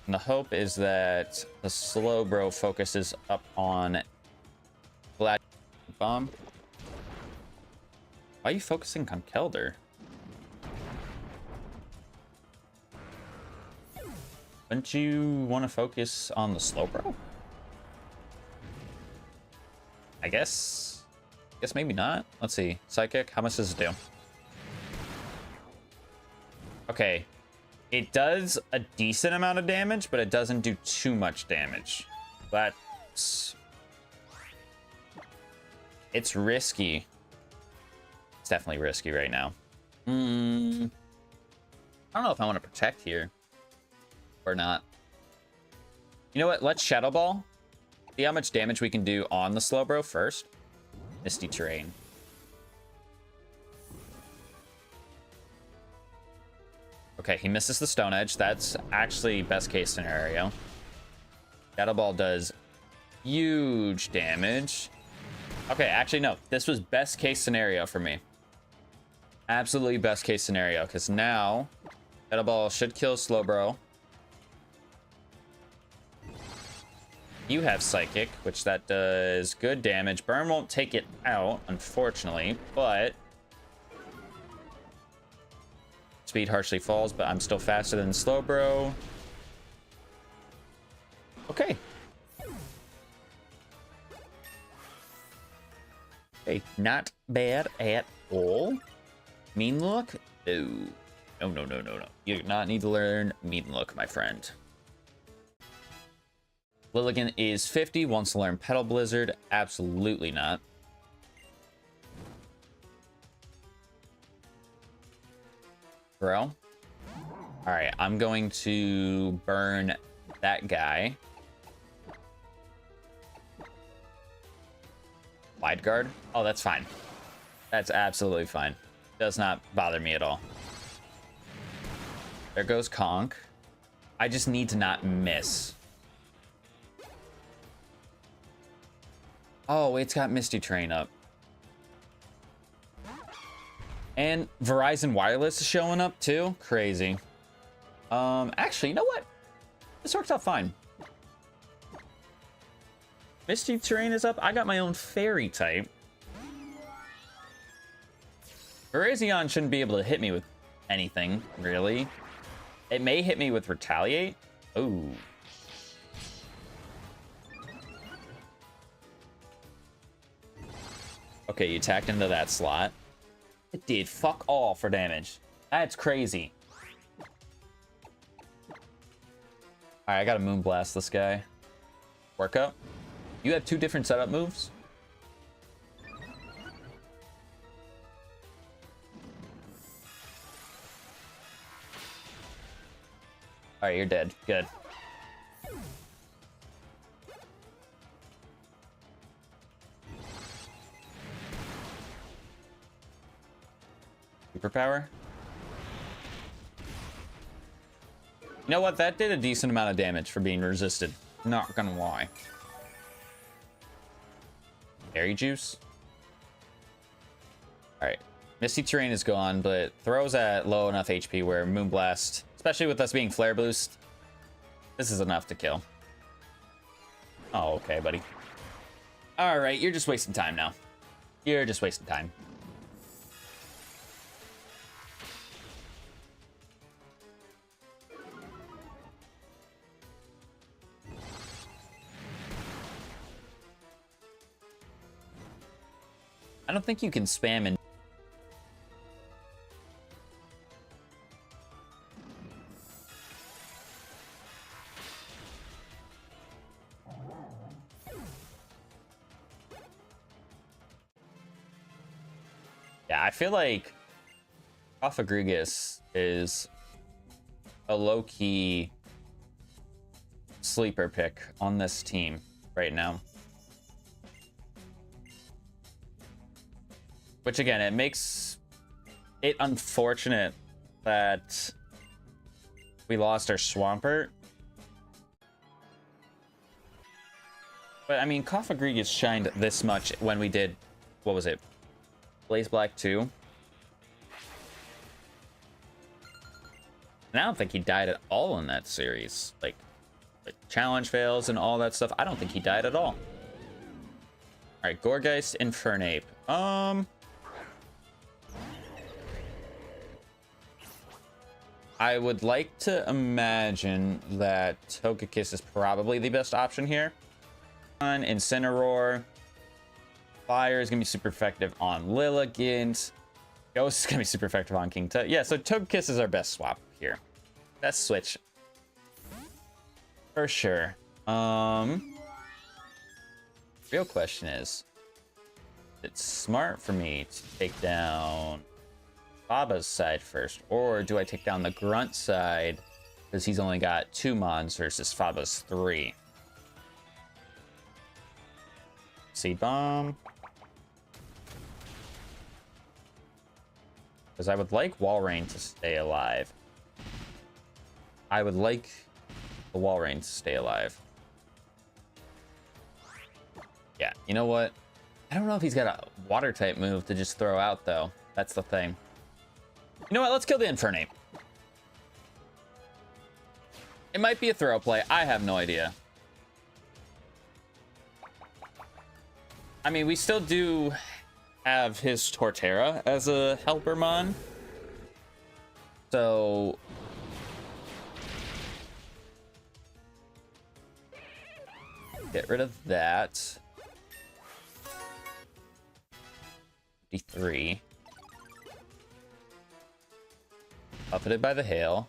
And the hope is that the Slowbro focuses up on Glad Bomb. Why are you focusing Conkeldurr? Wouldn't you want to focus on the Slowbro? I guess maybe not. Let's see. Psychic, how much does it do? Okay. It does a decent amount of damage, but it doesn't do too much damage. It's risky. It's definitely risky right now. I don't know if I want to protect here or not. You know what? Let's Shadow Ball. See how much damage we can do on the Slowbro first. Misty Terrain. Okay, he misses the Stone Edge. That's actually best case scenario. Shadow Ball does huge damage. Okay, actually, no. This was best case scenario for me. Absolutely best case scenario, because now Shadow Ball should kill Slowbro. You have Psychic, which that does good damage. Burn won't take it out, unfortunately, but speed harshly falls, but I'm still faster than Slowbro. Okay. Okay, not bad at all. Mean Look? No. No. You do not need to learn Mean Look, my friend. Lilligant is 50, wants to learn Petal Blizzard. Absolutely not. Bro. Alright, I'm going to burn that guy. Wide Guard? Oh, that's fine. That's absolutely fine. Does not bother me at all. There goes Conk. I just need to not miss. Oh, it's got Misty Terrain up. And Verizon Wireless is showing up too. Crazy. Actually, you know what? This works out fine. Misty Terrain is up. I got my own fairy type. Virizion shouldn't be able to hit me with anything, really. It may hit me with Retaliate. Ooh. Okay, you attacked into that slot. It did fuck all for damage. That's crazy. Alright, I gotta Moonblast this guy. Work up. You have 2 different setup moves? Alright, you're dead. Good. Superpower? You know what? That did a decent amount of damage for being resisted. Not gonna lie. Berry Juice? Alright. Misty Terrain is gone, but throws at low enough HP where Moonblast, especially with us being Flare Boost, this is enough to kill. Oh, okay, buddy. Alright, you're just wasting time now. You're just wasting time. I don't think you can spam and yeah, I feel like Ophagrigus is a low-key sleeper pick on this team right now. Which again, it makes it unfortunate that we lost our Swampert. But I mean, Ophagrigus shined this much when we did, what was it? Blaze Black 2. And I don't think he died at all in that series. Like challenge fails and all that stuff. I don't think he died at all. Alright, Gourgeist, Infernape. I would like to imagine that Togekiss is probably the best option here. On Incineroar. Fire is going to be super effective on Lilligant. Ghost is going to be super effective on King Tut. Yeah, so Togekiss is our best swap here. Best switch. For sure. Real question is, it's smart for me to take down Baba's side first, or do I take down the Grunt side because he's only got 2 mons versus Faba's 3? Seed Bomb. Because I would like Walrein to stay alive. I would like the Walrein to stay alive. Yeah, you know what? I don't know if he's got a water type move to just throw out though. That's the thing. You know what? Let's kill the Infernape. It might be a throw play. I have no idea. I mean, we still do have his Torterra as a helper mon. So get rid of that. 53. Buffeted by the hail.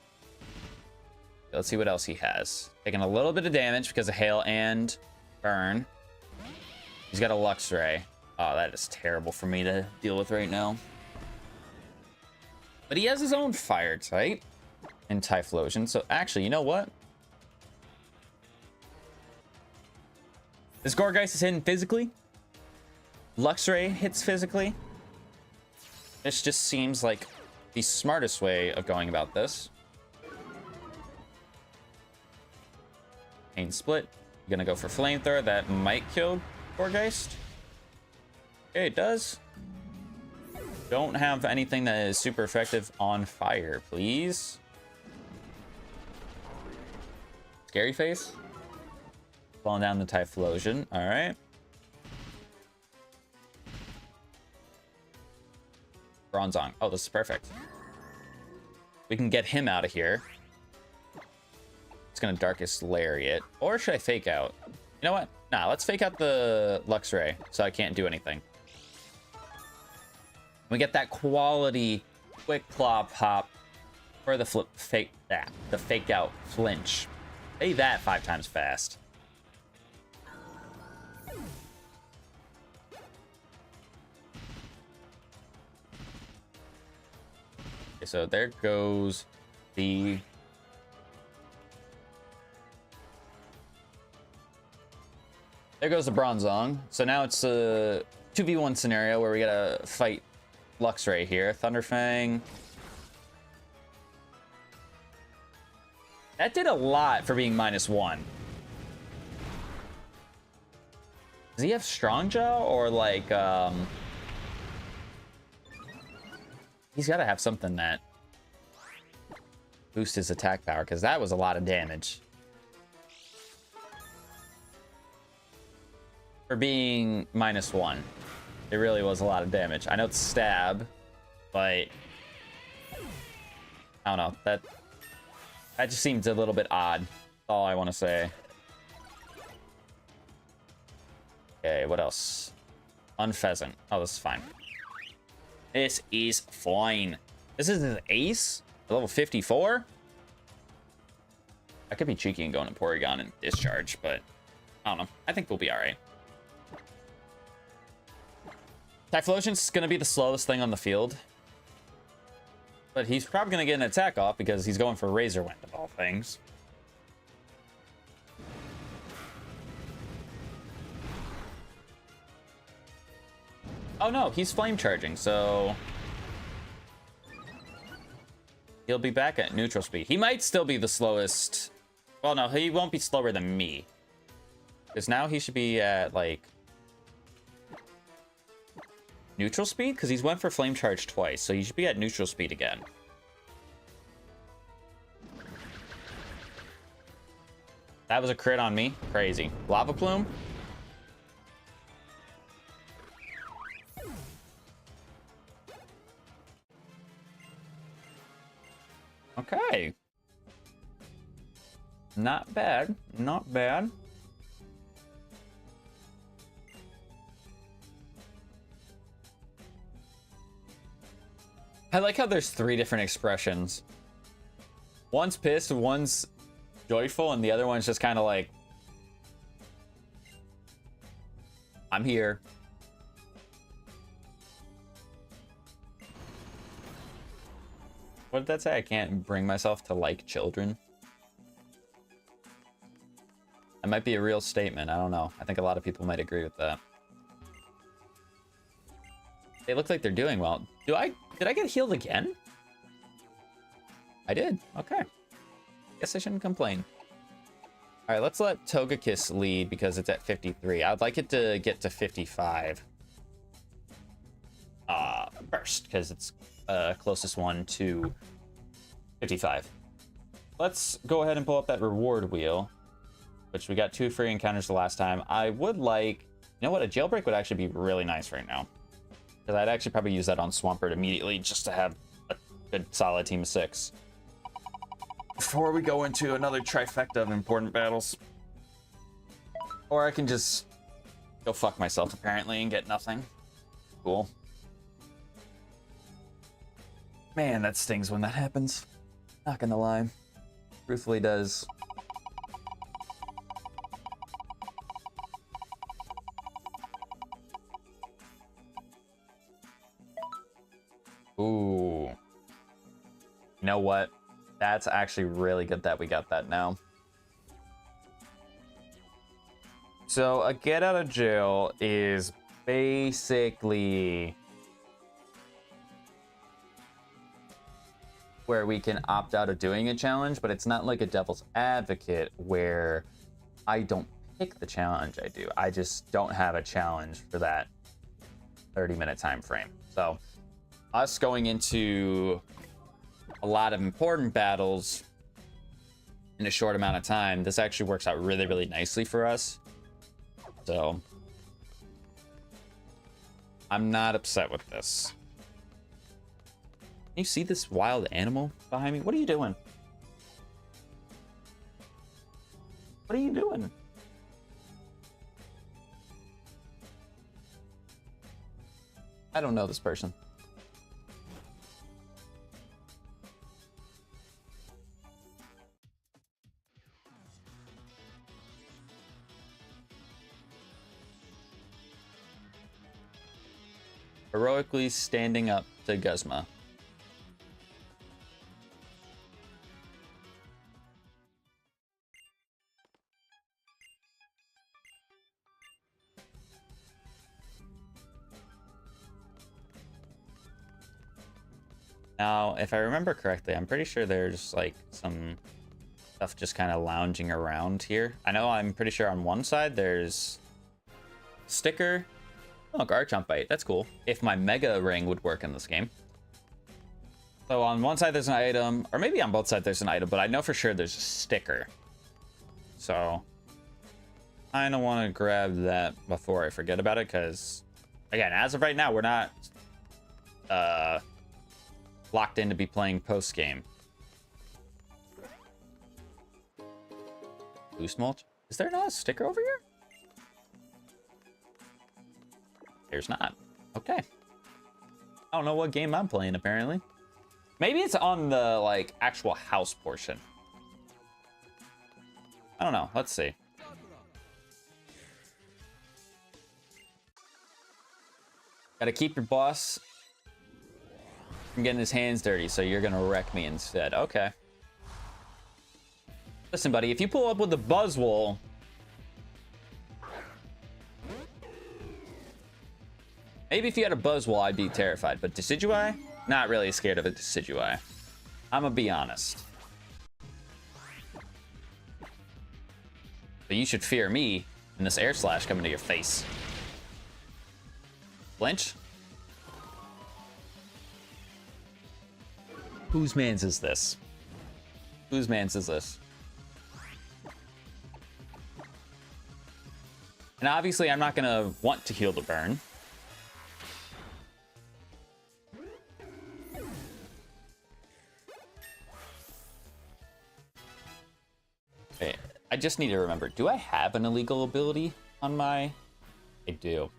Let's see what else he has. Taking a little bit of damage because of hail and burn. He's got a Luxray. Oh, that is terrible for me to deal with right now. But he has his own fire type in Typhlosion. So actually, you know what? This Gourgeist is hitting physically. Luxray hits physically. This just seems like the smartest way of going about this. Pain Split. You're gonna go for Flamethrower. That might kill Gourgeist. Okay, it does. Don't have anything that is super effective on fire, please. Scary Face. Falling down the Typhlosion. All right. Bronzong. Oh, this is perfect. We can get him out of here. It's gonna Darkest Lariat. Or should I fake out? You know what? Nah, let's fake out the Luxray so I can't do anything. We get that quality quick claw pop for the fake out flinch. Say that 5 times fast. Okay, so there goes the Bronzong. So now it's a 2v1 scenario where we gotta fight Luxray here. Thunderfang. That did a lot for being -1. Does he have Strong Jaw or like he's got to have something that boosts his attack power, because that was a lot of damage. For being -1, it really was a lot of damage. I know it's stab, but I don't know. That just seems a little bit odd. That's all I want to say. Okay, what else? Unpheasant. Oh, this is fine. This is fine. This is his ace? Level 54? I could be cheeky and going to Porygon and Discharge, but I don't know. I think we'll be alright. Typhlosion's going to be the slowest thing on the field. But he's probably going to get an attack off because he's going for Razor Wind of all things. Oh no, he's flame charging, so he'll be back at neutral speed. He might still be the slowest. Well, no, he won't be slower than me. Because now he should be at, like, neutral speed? Because he's went for flame charge twice, so he should be at neutral speed again. That was a crit on me. Crazy. Lava Plume? Okay. Not bad. Not bad. I like how there's 3 different expressions. One's pissed, one's joyful, and the other one's just kind of like, I'm here. What did that say? I can't bring myself to like children. That might be a real statement. I don't know. I think a lot of people might agree with that. They look like they're doing well. Did I get healed again? I did. Okay. Guess I shouldn't complain. All right, let's let Togekiss lead because it's at 53. I'd like it to get to 55. First, because it's closest one to 55. Let's go ahead and pull up that reward wheel, which we got 2 free encounters the last time. I would like, you know what, a jailbreak would actually be really nice right now, because I'd actually probably use that on Swampert immediately just to have a good solid team of 6 before we go into another trifecta of important battles. Or I can just go fuck myself apparently and get nothing. Cool. Man, that stings when that happens. Not gonna lie. Truthfully does. Ooh. You know what? That's actually really good that we got that now. So a get out of jail is basically where we can opt out of doing a challenge, but it's not like a devil's advocate where I don't pick the challenge I do. I just don't have a challenge for that 30-minute time frame. So us going into a lot of important battles, in a short amount of time, this actually works out really, really nicely for us. So I'm not upset with this. Can you see this wild animal behind me? What are you doing? What are you doing? I don't know this person. Heroically standing up to Guzma. Now, if I remember correctly, I'm pretty sure there's like some stuff just kind of lounging around here. I know I'm pretty sure on one side there's sticker. Oh, Garchomp Bite. That's cool. If my Mega Ring would work in this game. So on one side there's an item, or maybe on both sides there's an item, but I know for sure there's a sticker. So I kind of want to grab that before I forget about it, because again, as of right now, we're not locked in to be playing post game. Boost mulch? Is there not a sticker over here? There's not. Okay. I don't know what game I'm playing, apparently. Maybe it's on the like actual house portion. I don't know. Let's see. Gotta keep your boss from getting his hands dirty, so you're gonna wreck me instead. Okay. Listen, buddy, if you pull up with the Buzzwole, maybe if you had a Buzzwole, I'd be terrified. But Decidueye? Not really scared of a Decidueye. I'm gonna be honest. But you should fear me and this air slash coming to your face. Flinch? Whose man's is this? Whose man's is this? And obviously, I'm not gonna want to heal the burn. Okay, I just need to remember, do I have an illegal ability on my... I do.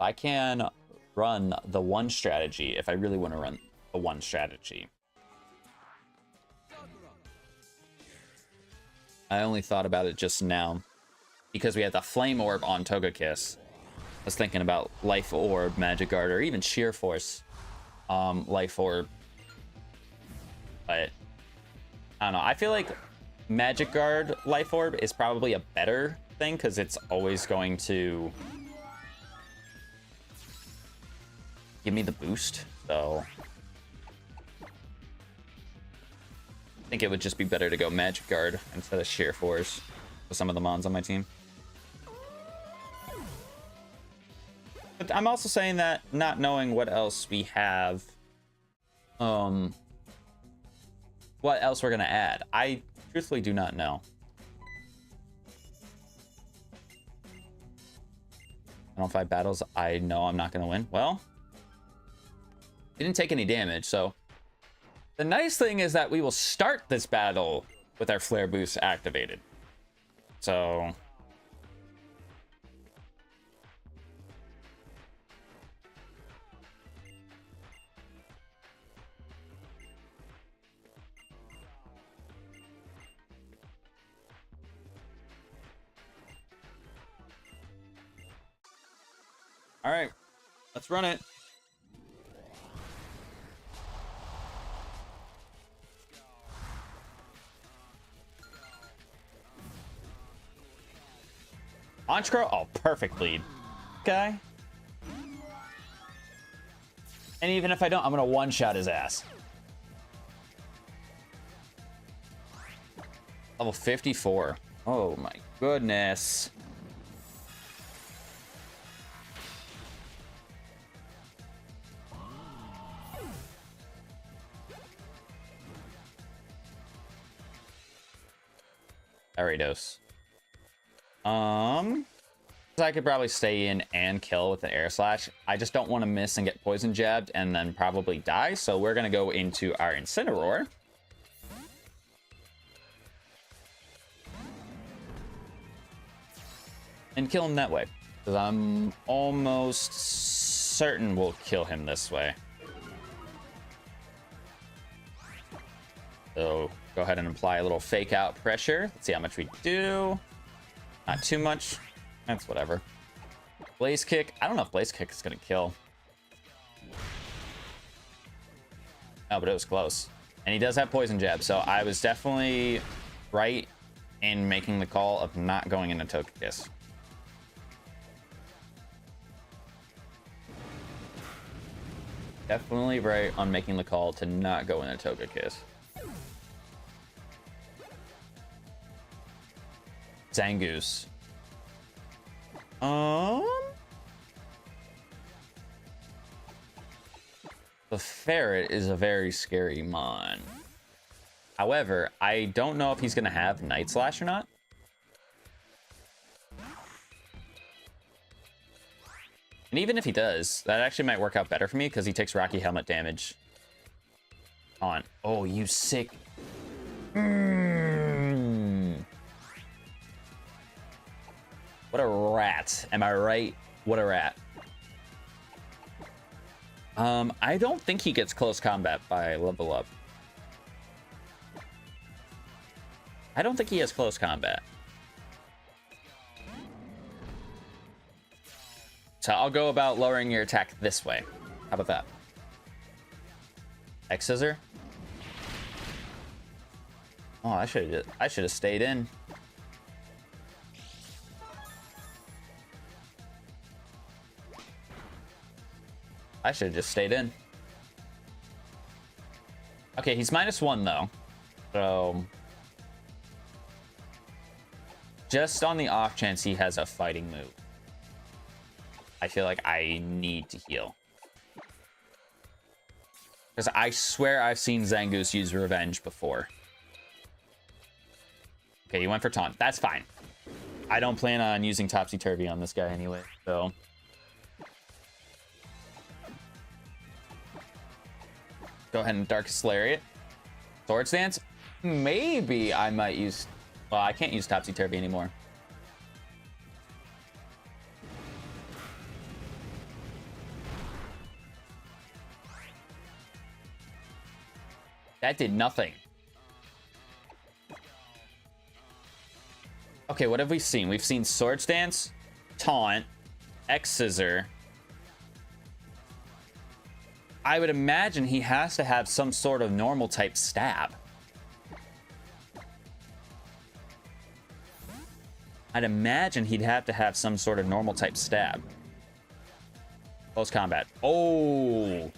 I can run the one strategy if I really want to run the one strategy. I only thought about it just now because we had the Flame Orb on Togekiss. I was thinking about Life Orb, Magic Guard, or even Sheer Force Life Orb. But I don't know. I feel like Magic Guard Life Orb is probably a better thing because it's always going to give me the boost. So I think it would just be better to go Magic Guard instead of Sheer Force with some of the mons on my team. But I'm also saying that not knowing what else we have, what else we're gonna add, I truthfully do not know. I don't know, 5 battles, I know I'm not gonna win. Well, I didn't take any damage, so the nice thing is that we will start this battle with our flare boost activated. So all right, let's run it. Honchkrow? Oh, perfect lead. Okay. And even if I don't, I'm gonna one-shot his ass. Level 54. Oh my goodness. Aridos. I could probably stay in and kill with an air slash. I just don't want to miss and get poison jabbed and then probably die. So we're going to go into our Incineroar. And kill him that way. Because I'm almost certain we'll kill him this way. So go ahead and apply a little fake out pressure. Let's see how much we do. Not too much. That's whatever. Blaze Kick. I don't know if Blaze Kick is going to kill. Oh, but it was close. And he does have Poison Jab. So I was definitely right in making the call of not going into Togekiss. Definitely right on making the call to not go into Togekiss. Zangoose. The ferret is a very scary mon. However, I don't know if he's gonna have Night Slash or not. And even if he does, that actually might work out better for me because he takes Rocky Helmet damage on. Oh, you sick. What a rat. Am I right? What a rat. I don't think he gets close combat by level up. I don't think he has close combat. So I'll go about lowering your attack this way. How about that? X-Scissor. Oh, I should have stayed in. I should have just stayed in. Okay, he's -1 though. So just on the off chance he has a fighting move, I feel like I need to heal. Because I swear I've seen Zangoose use Revenge before. Okay, he went for Taunt. That's fine. I don't plan on using Topsy-Turvy on this guy anyway, so... Go ahead and Darkest Lariat. Swords Dance? Maybe I might use... Well, I can't use Topsy-Turvy anymore. That did nothing. Okay, what have we seen? We've seen Swords Dance, Taunt, X-Scissor. I would imagine he has to have some sort of normal type stab. I'd imagine he'd have to have some sort of normal type stab. Close combat. Oh!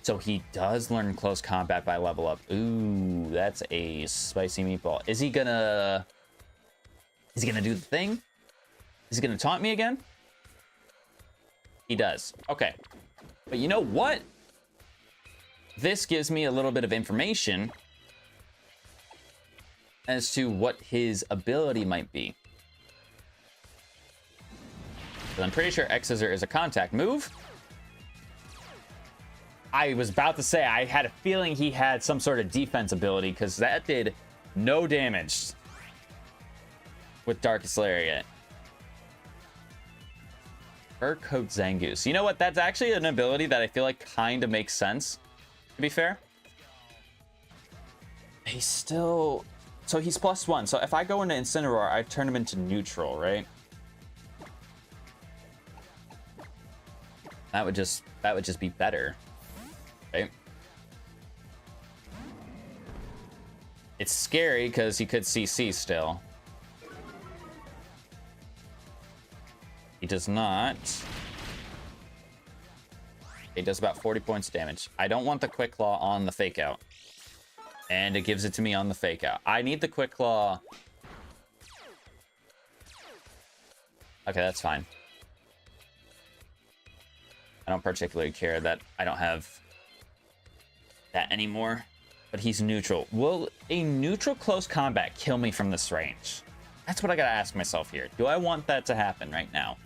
So he does learn close combat by level up. Ooh, that's a spicy meatball. Is he gonna do the thing? Is he gonna taunt me again? He does. Okay. But you know what? This gives me a little bit of information as to what his ability might be. So I'm pretty sure X-Scissor is a contact move. I was about to say, I had a feeling he had some sort of defense ability because that did no damage with Darkest Lariat. Fur Coat Zangoose. You know what? That's actually an ability that I feel like kind of makes sense, to be fair. He's still... So he's +1. So if I go into Incineroar, I turn him into neutral, right? That would just be better. Right? It's scary because he could CC still. He does not. He does about 40 points of damage. I don't want the Quick Claw on the Fake Out. And it gives it to me on the Fake Out. I need the Quick Claw. Okay, that's fine. I don't particularly care that I don't have that anymore. but he's neutral. Will a neutral close combat kill me from this range? That's what I gotta ask myself here. Do I want that to happen right now?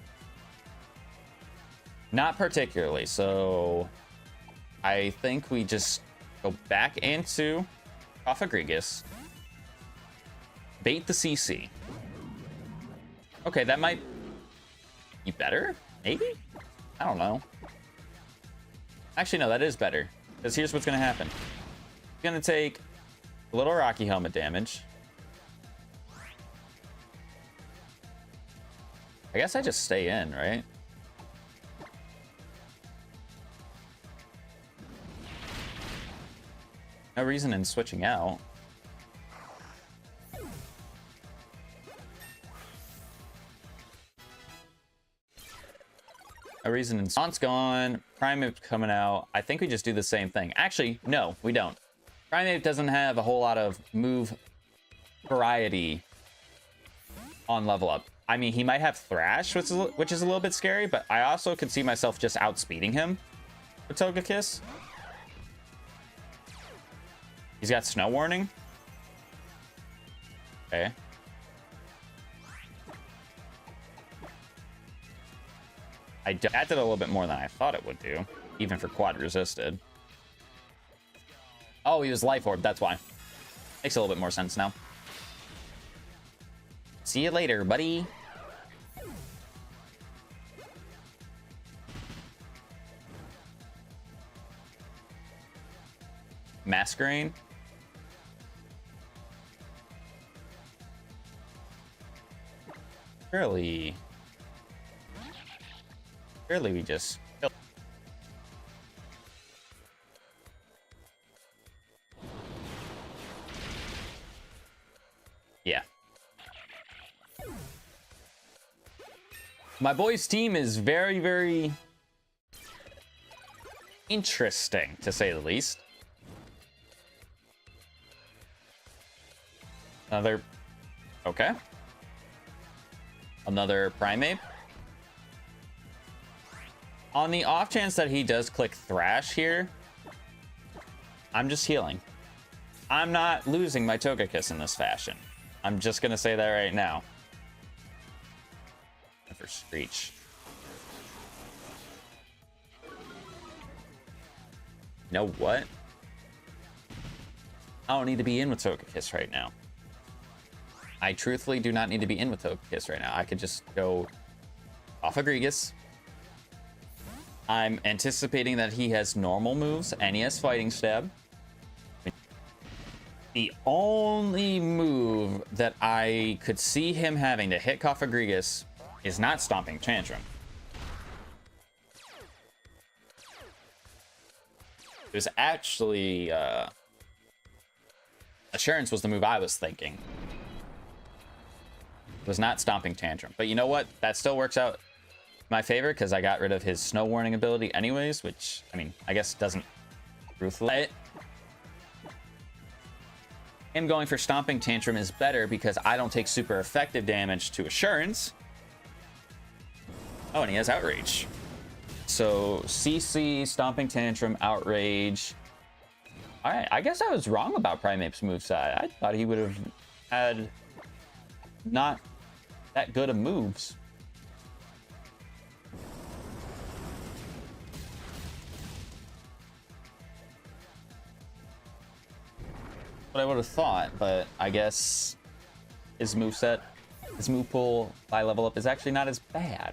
Not particularly, so I think we just go back into Cofagrigus, bait the CC. Okay, that might be better, maybe? I don't know. Actually, no, that is better, because here's what's gonna happen. He's gonna take a little Rocky Helmet damage. I guess I just stay in, right? No reason in switching out. No reason in Stomp's gone. Primeape's coming out. I think we just do the same thing. Actually, no, we don't. Primeape doesn't have a whole lot of move variety on level up. I mean, he might have Thrash, which is a little bit scary, but I also could see myself just outspeeding him with Togekiss. He's got Snow Warning. Okay. That did a little bit more than I thought it would do, even for quad resisted. Oh, he was Life Orb, that's why. Makes a little bit more sense now. See you later, buddy. Masquerain. Surely we just... Yeah. My boy's team is very, very interesting, to say the least. Another... Okay. Another Primeape. On the off chance that he does click Thrash here, I'm just healing. I'm not losing my Togekiss in this fashion. I'm just gonna say that right now. For Screech. You know what? I don't need to be in with Togekiss right now. I truthfully do not need to be in with Togekiss right now. I could just go off Egglocke. I'm anticipating that he has normal moves and he has Fighting Stab. The only move that I could see him having to hit Cofagrigus is not Stomping Tantrum. It was actually... Assurance was the move I was thinking. It was not Stomping Tantrum. But you know what? That still works out in my favor because I got rid of his Snow Warning ability anyways, which, I mean, I guess doesn't ruthless. Him going for Stomping Tantrum is better because I don't take super effective damage to Assurance. Oh, and he has Outrage. So CC, Stomping Tantrum, Outrage. All right, I guess I was wrong about Primeape's moveset. I thought he would have had not that good of moves. What I would have thought, but I guess his moveset, his move pool by level up is actually not as bad.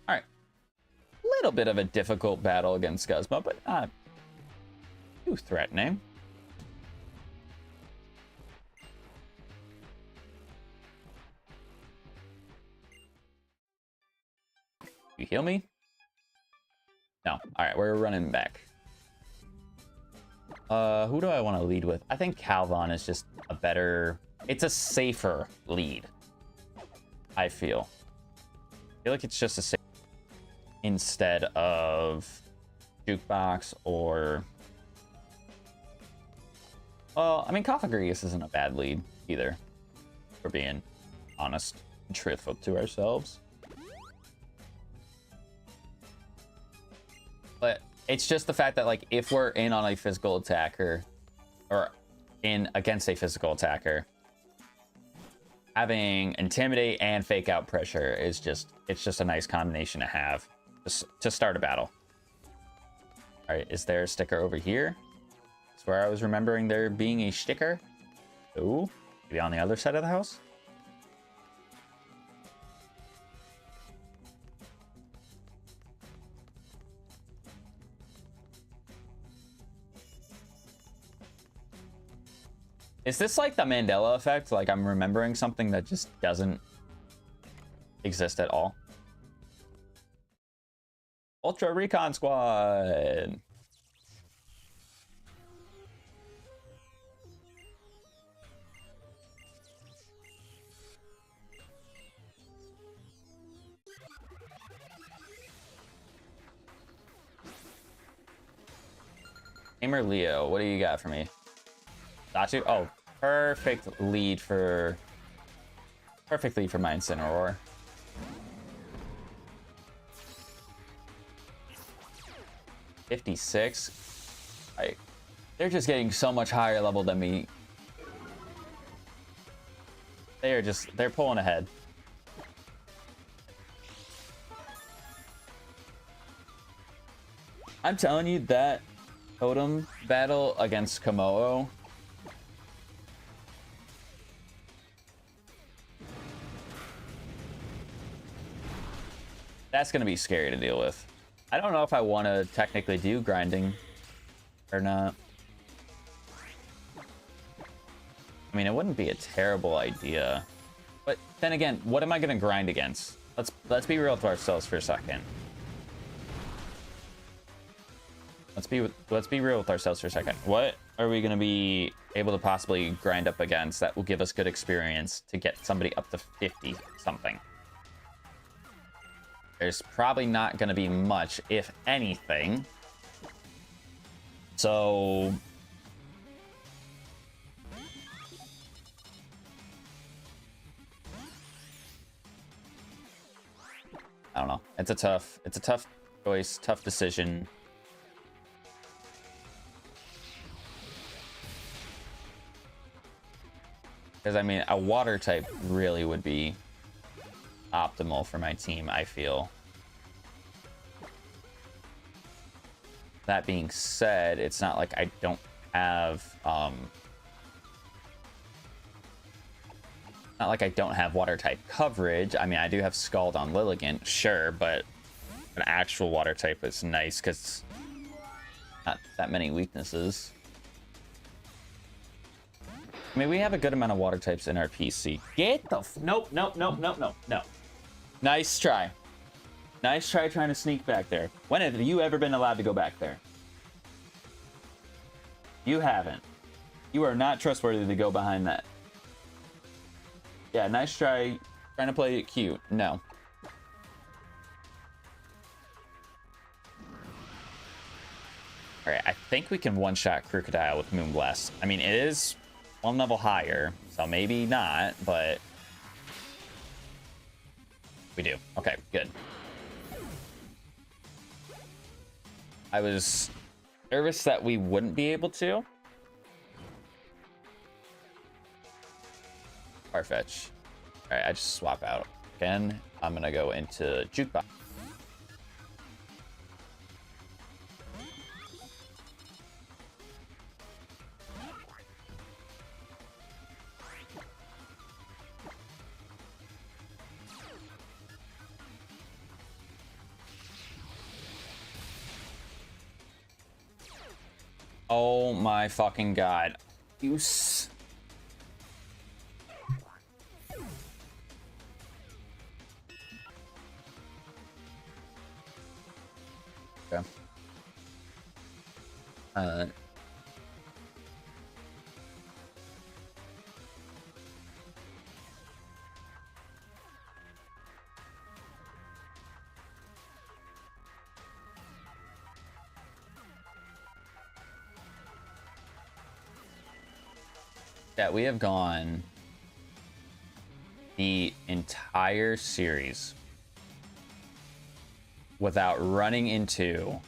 All right, little bit of a difficult battle against Guzma, but not too threatening. You heal me? No. All right, we're running back. Who do I want to lead with? I think Calvon is just a better... It's a safer lead, I feel. I feel like it's just a safe... Instead of Jukebox or... Well, I mean, Cofagrigus isn't a bad lead either. If we're being honest and truthful to ourselves. But It's just the fact that, like, if we're in on a physical attacker or in against a physical attacker, having intimidate and fake out pressure is just, it's just a nice combination to have just to start a battle. All right, is there a sticker over here? That's where I was remembering there being a sticker. Ooh, maybe on the other side of the house. Is this like the Mandela effect? Like I'm remembering something that just doesn't exist at all? Ultra Recon Squad. Gamer Leo, what do you got for me? Got you? Oh, perfect lead for my Incineroar. $56. They're just getting so much higher level than me. They're pulling ahead. I'm telling you, that totem battle against Komodo, that's gonna be scary to deal with. I don't know if I want to technically do grinding or not. I mean, it wouldn't be a terrible idea, but then again, what am I gonna grind against? Let's be real to ourselves for a second. Let's be real with ourselves for a second. What are we gonna be able to possibly grind up against that will give us good experience to get somebody up to 50 something? There's probably not gonna be much, if anything. So I don't know. It's a tough choice, tough decision. Because, I mean, a water type really would be optimal for my team, I feel. That being said, it's not like I don't have, not like I don't have water type coverage. I mean, I do have Scald on Lilligant, sure, but an actual water type is nice because not that many weaknesses. I mean, we have a good amount of water types in our PC. Get the nope. Nice try. Nice try trying to sneak back there. When have you ever been allowed to go back there? You haven't. You are not trustworthy to go behind that. Yeah, nice try trying to play it cute. No. Alright, I think we can one-shot Crocodile with Moonblast. I mean, it is one level higher, so maybe not, but we do. Okay, good. I was nervous that we wouldn't be able to. Farfetch. All right, I just swap out again. I'm gonna go into Jukebox. Oh my fucking god. Use. Okay. Yeah, we have gone the entire series without running into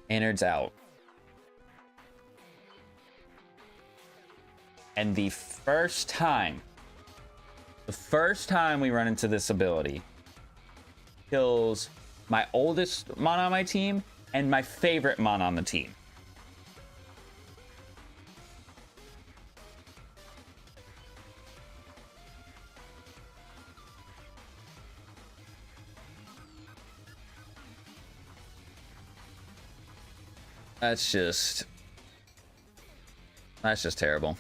Innards out. And the first time we run into this ability kills my oldest mon on my team and my favorite mon on the team. That's just terrible.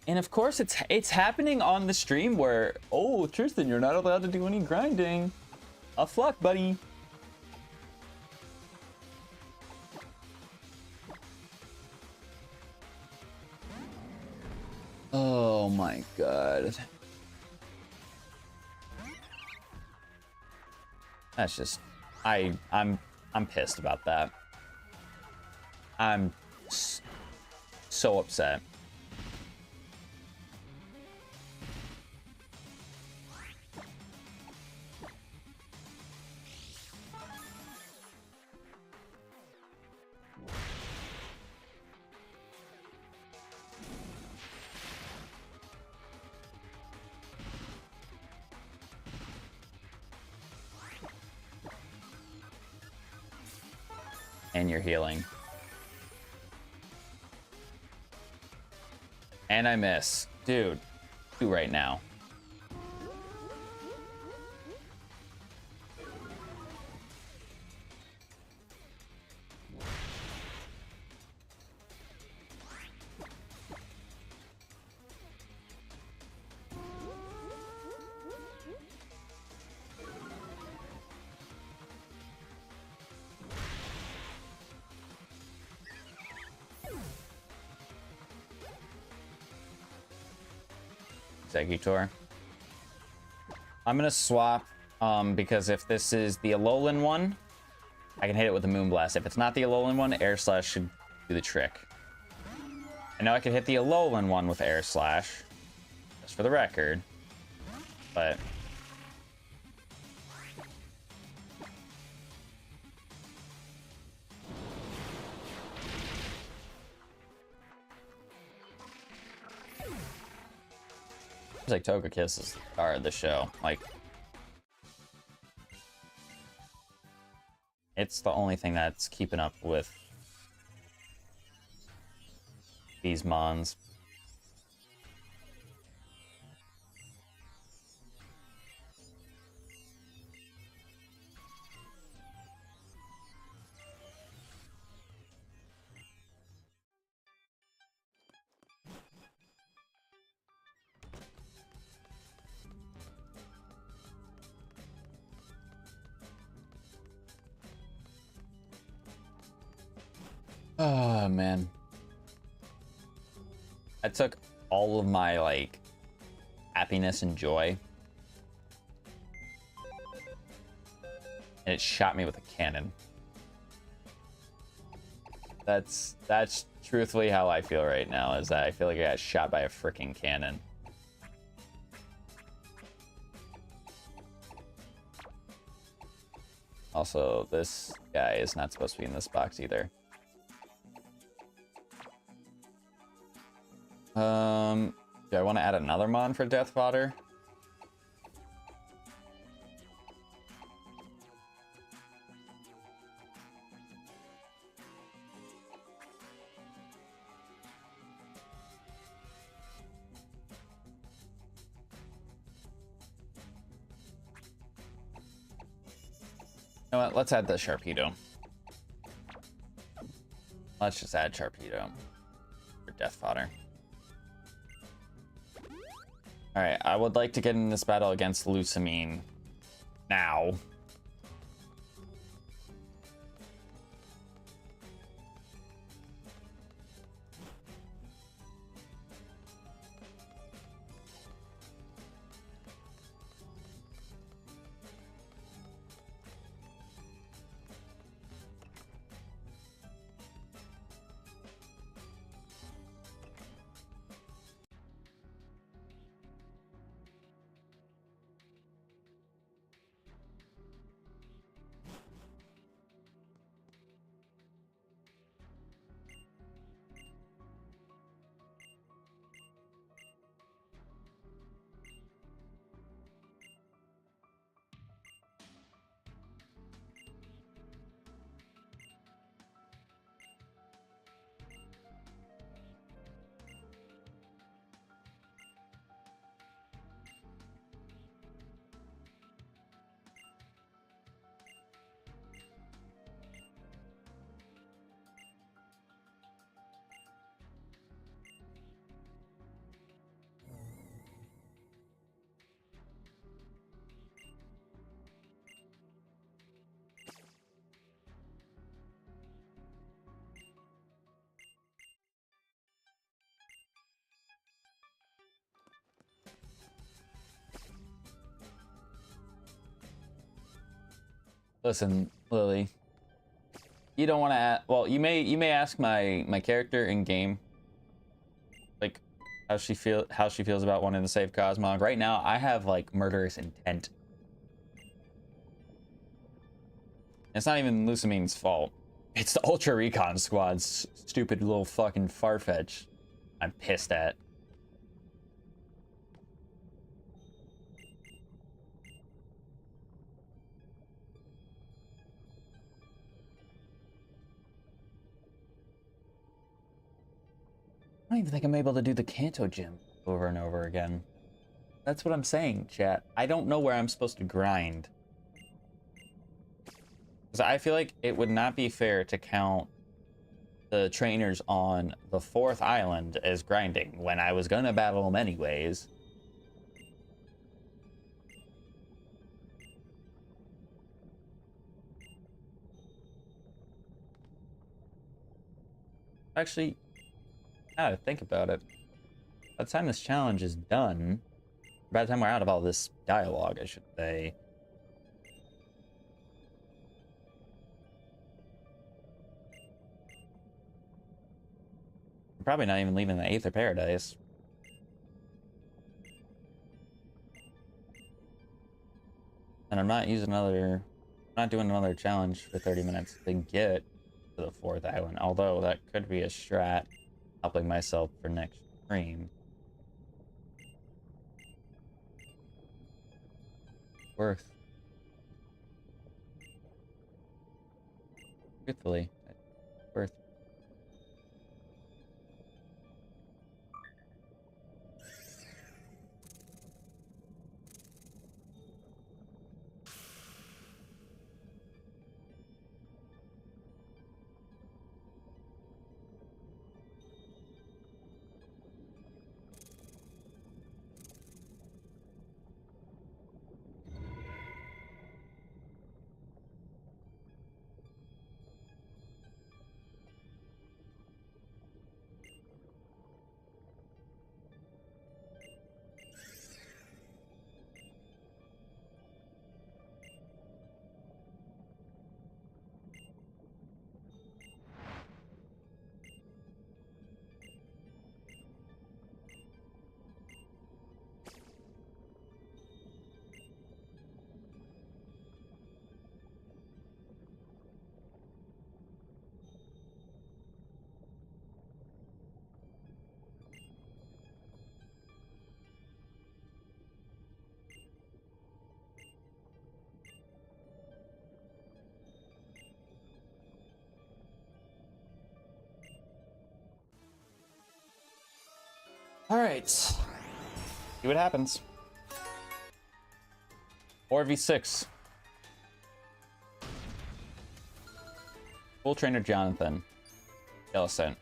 And of course it's happening on the stream where, oh, Tristan, you're not allowed to do any grinding. A flock, buddy. Oh my god. That's just I'm pissed about that. I'm so upset. And you're healing. And I miss. Dude, do right now. Exeggutor. I'm gonna swap because if this is the Alolan one, I can hit it with a Moonblast. If it's not the Alolan one, Air Slash should do the trick. I know I could hit the Alolan one with Air Slash, just for the record, but it's like Togekiss is the star of the show. Like, it's the only thing that's keeping up with these mons. Oh, man. I took all of my, like, happiness and joy, and it shot me with a cannon. That's truthfully how I feel right now, is that I feel like I got shot by a freaking cannon. Also, this guy is not supposed to be in this box either. Do I want to add another mon for Death Fodder? You know what? Let's add the Sharpedo. Let's just add Sharpedo for Death Fodder. Alright, I would like to get in this battle against Lusamine now. Listen, Lily. You don't want to. Well, you may ask my character in game, like how she feels about wanting to save Cosmog. Right now, I have like murderous intent. It's not even Lucamine's fault. It's the Ultra Recon Squad's stupid little fucking Farfetch. I'm pissed at. I don't even think I'm able to do the Kanto gym over and over again. That's what I'm saying, chat. I don't know where I'm supposed to grind. Because I feel like it would not be fair to count the trainers on the 4th island as grinding when I was gonna battle them anyways. Actually, now to think about it, by the time this challenge is done, by the time we're out of all this dialogue, I should say, I'm probably not even leaving the Aether Paradise. And I'm not doing another challenge for 30 minutes to get to the 4th island, although that could be a strat, helping myself for next stream. Worth. Truthfully, worth. All right. See what happens. 4v6. Full trainer Jonathan. Jellicent.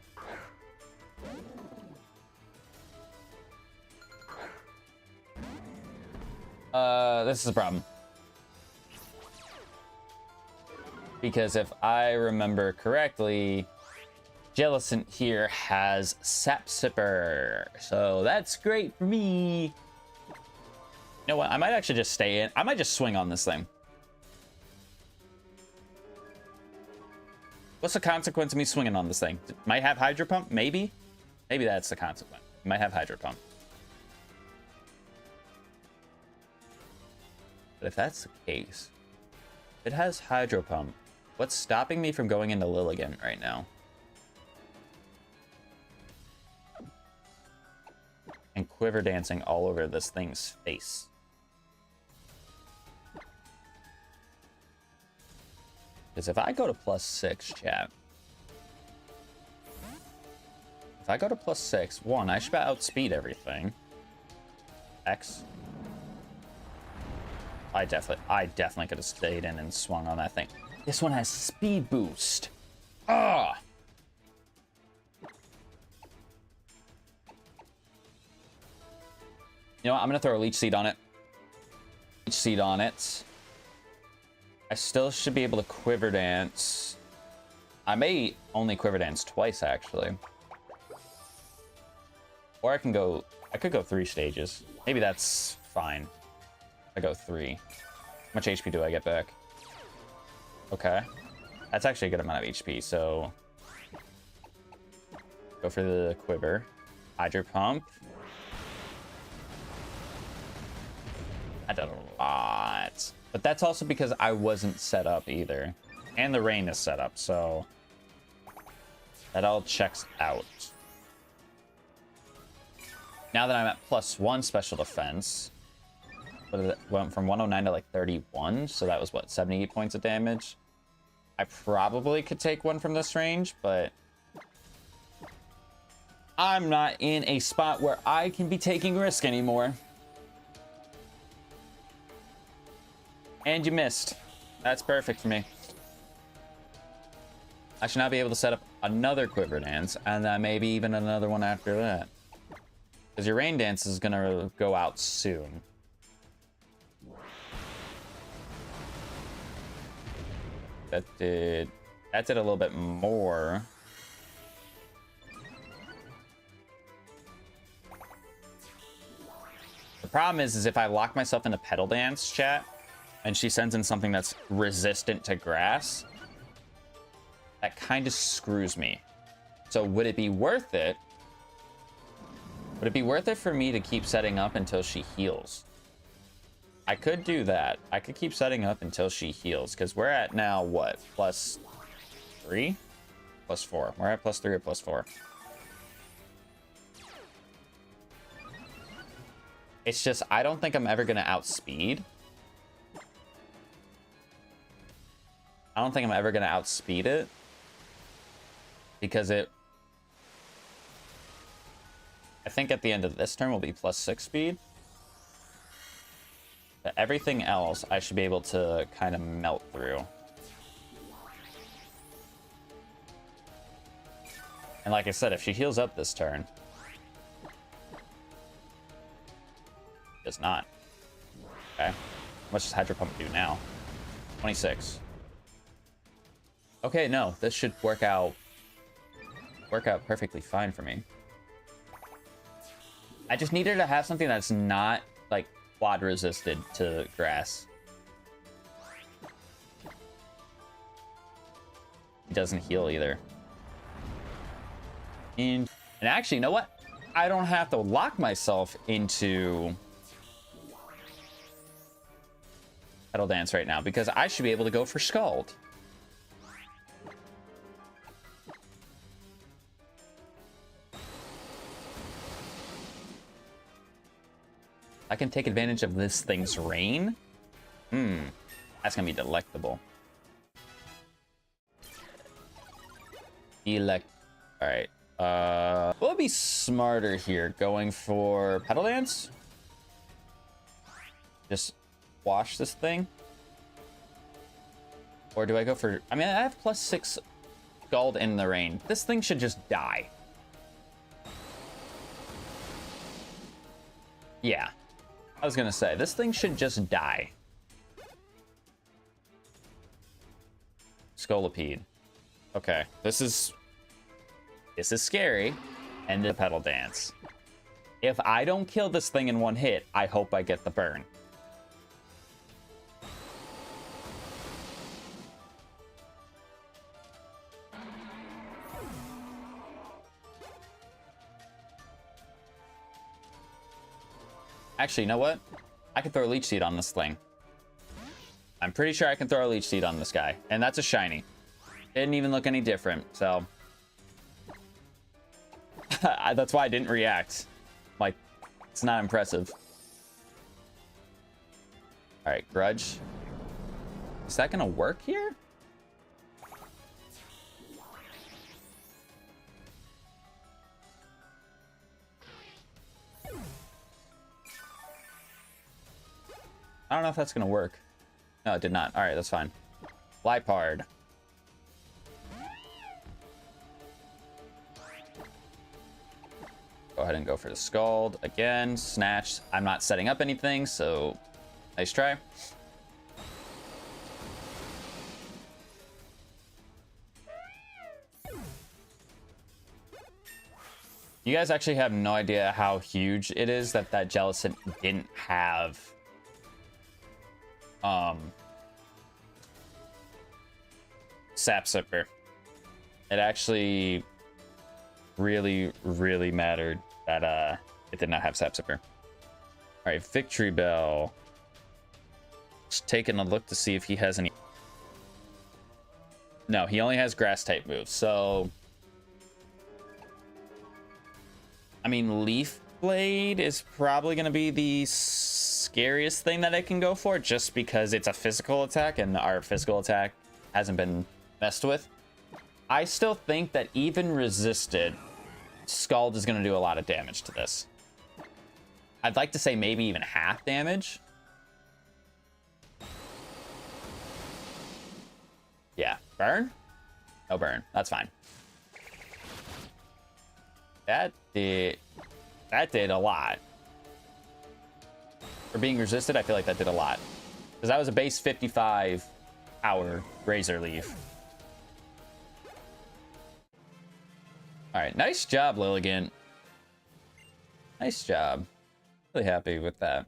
This is a problem. Because if I remember correctly, Jellicent here has Sap Sipper. So that's great for me. You know what? I might actually just stay in. I might just swing on this thing. What's the consequence of me swinging on this thing? Might have Hydro Pump? Maybe? Maybe that's the consequence. Might have Hydro Pump. But if that's the case, if it has Hydro Pump, what's stopping me from going into Lilligant right now? And quiver dancing all over this thing's face. Because if I go to +6, chat. If I go to +6, one, I should outspeed everything. X. I definitely could have stayed in and swung on that thing. This one has speed boost. Ah! You know what? I'm gonna throw a Leech Seed on it. Leech Seed on it. I still should be able to Quiver Dance. I may only Quiver Dance twice, actually. Or I could go 3 stages. Maybe that's fine. I go 3. How much HP do I get back? Okay. That's actually a good amount of HP, so... Go for the quiver. Hydro pump. I did a lot. But that's also because I wasn't set up either. And the rain is set up, so... That all checks out. Now that I'm at +1 special defense... Went from 109 to like 31, so that was what, 78 points of damage? I probably could take one from this range, but... I'm not in a spot where I can be taking risk anymore. And you missed. That's perfect for me. I should now be able to set up another quiver dance, and then maybe even another one after that. Because your rain dance is gonna go out soon. That did a little bit more. The problem is if I lock myself in a pedal dance chat and she sends in something that's resistant to grass, that kind of screws me. So would it be worth it? Would it be worth it for me to keep setting up until she heals? I could do that. I could keep setting up until she heals, because we're at now, what? +3? +4. We're at +3 or +4. It's just, I don't think I'm ever going to outspeed. I don't think I'm ever going to outspeed it. Because I think at the end of this turn will be +6 speed. But everything else, I should be able to kind of melt through. And like I said, if she heals up this turn... Does not. Okay. How much does Hydro Pump do now? 26. Okay, no. This should work out perfectly fine for me. I just need her to have something that's not, like, quad resisted to grass. It doesn't heal either. And actually, you know what? I don't have to lock myself into Pedal Dance right now, because I should be able to go for Scald. I can take advantage of this thing's rain. That's gonna be delectable. All right. What would be smarter here? Going for Pedal Dance? Just wash this thing? Or do I go for... I mean, I have +6 Scald in the rain. This thing should just die. Yeah. I was gonna say, this thing should just die. Scolipede. Okay, this is scary. And the Pedal Dance. If I don't kill this thing in one hit, I hope I get the burn. Actually, you know what? I can throw a Leech Seed on this thing. I'm pretty sure I can throw a Leech Seed on this guy. And that's a shiny. Didn't even look any different, so... That's why I didn't react. Like, it's not impressive. Alright, Grudge. Is that gonna work here? I don't know if that's gonna work. No, it did not. All right, that's fine. Lipard. Go ahead and go for the Scald again. Snatch. I'm not setting up anything, so nice try. You guys actually have no idea how huge it is that Jellicent didn't have Sap Sipper. It actually really, really mattered that it did not have Sap Sipper. All right, Victory Bell. Just taking a look to see if he has any. No, he only has grass type moves. So, I mean, Leaf Blade is probably going to be the scariest thing that I can go for, just because it's a physical attack and our physical attack hasn't been messed with. I still think that even resisted, Scald is going to do a lot of damage to this. I'd like to say maybe even half damage. Yeah, burn? No burn. That's fine. That did a lot. For being resisted, I feel like that did a lot. Because that was a base 55 power Razor Leaf. Alright, nice job, Lilligant. Nice job. Really happy with that.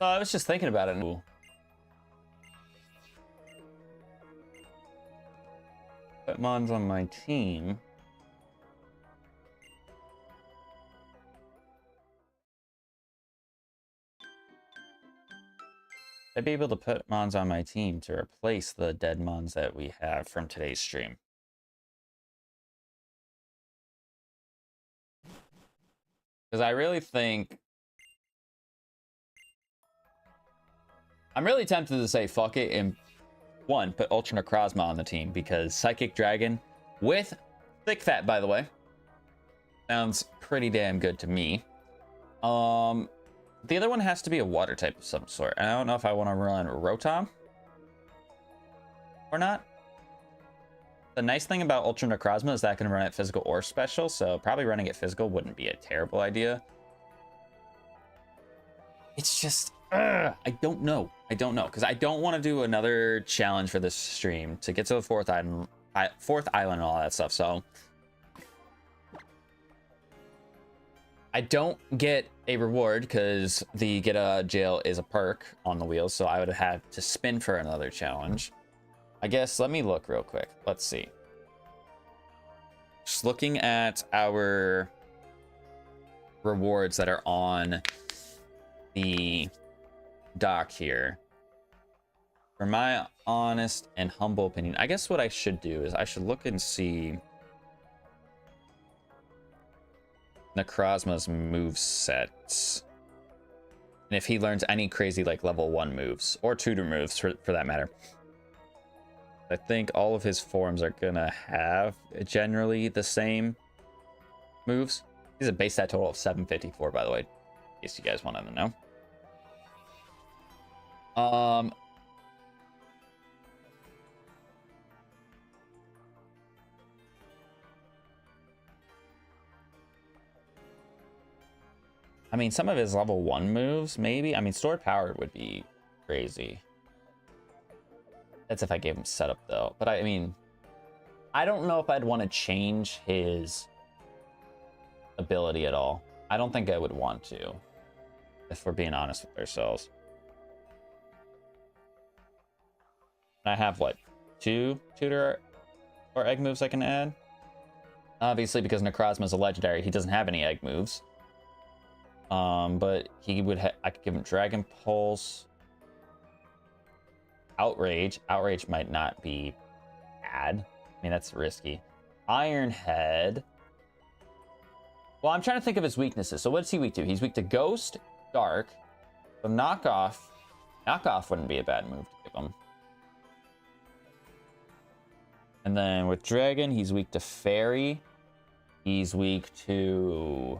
I was just thinking about it. Put Mons on my team. I'd be able to put Mons on my team to replace the dead Mons that we have from today's stream. Because I really think... I'm really tempted to say fuck it and put Ultra Necrozma on the team, because Psychic Dragon with Thick Fat, by the way, sounds pretty damn good to me. The other one has to be a water type of some sort. I don't know if I want to run Rotom or not. The nice thing about Ultra Necrozma is that I can run it physical or special, so probably running it physical wouldn't be a terrible idea. It's just, I don't know. I don't know, because I don't want to do another challenge for this stream to get to the fourth island and all that stuff. So I don't get a reward because the get out of jail is a perk on the wheel, so I would have had to spin for another challenge. I guess, let me look real quick. Let's see. just looking at our rewards that are on the dock here. For my honest and humble opinion, I guess what I should do is I should look and see Necrozma's move sets. And if he learns any crazy like level 1 moves or tutor moves for that matter. I think all of his forms are gonna have generally the same moves. He's a base stat total of 754, by the way, in case you guys wanted to know. I mean, some of his level 1 moves, maybe. I mean, Stored Power would be crazy. That's if I gave him setup, though. But I mean, I don't know if I'd want to change his ability at all. I don't think I would want to, if we're being honest with ourselves. I have, what, 2 tutor or egg moves I can add? Obviously, because Necrozma is a legendary, he doesn't have any egg moves. But he would I could give him Dragon Pulse. Outrage. Outrage might not be bad. I mean, that's risky. Iron Head. Well, I'm trying to think of his weaknesses. So what's he weak to? He's weak to Ghost, Dark. So Knockoff. Knockoff wouldn't be a bad move to give him. And then with Dragon, he's weak to Fairy. He's weak to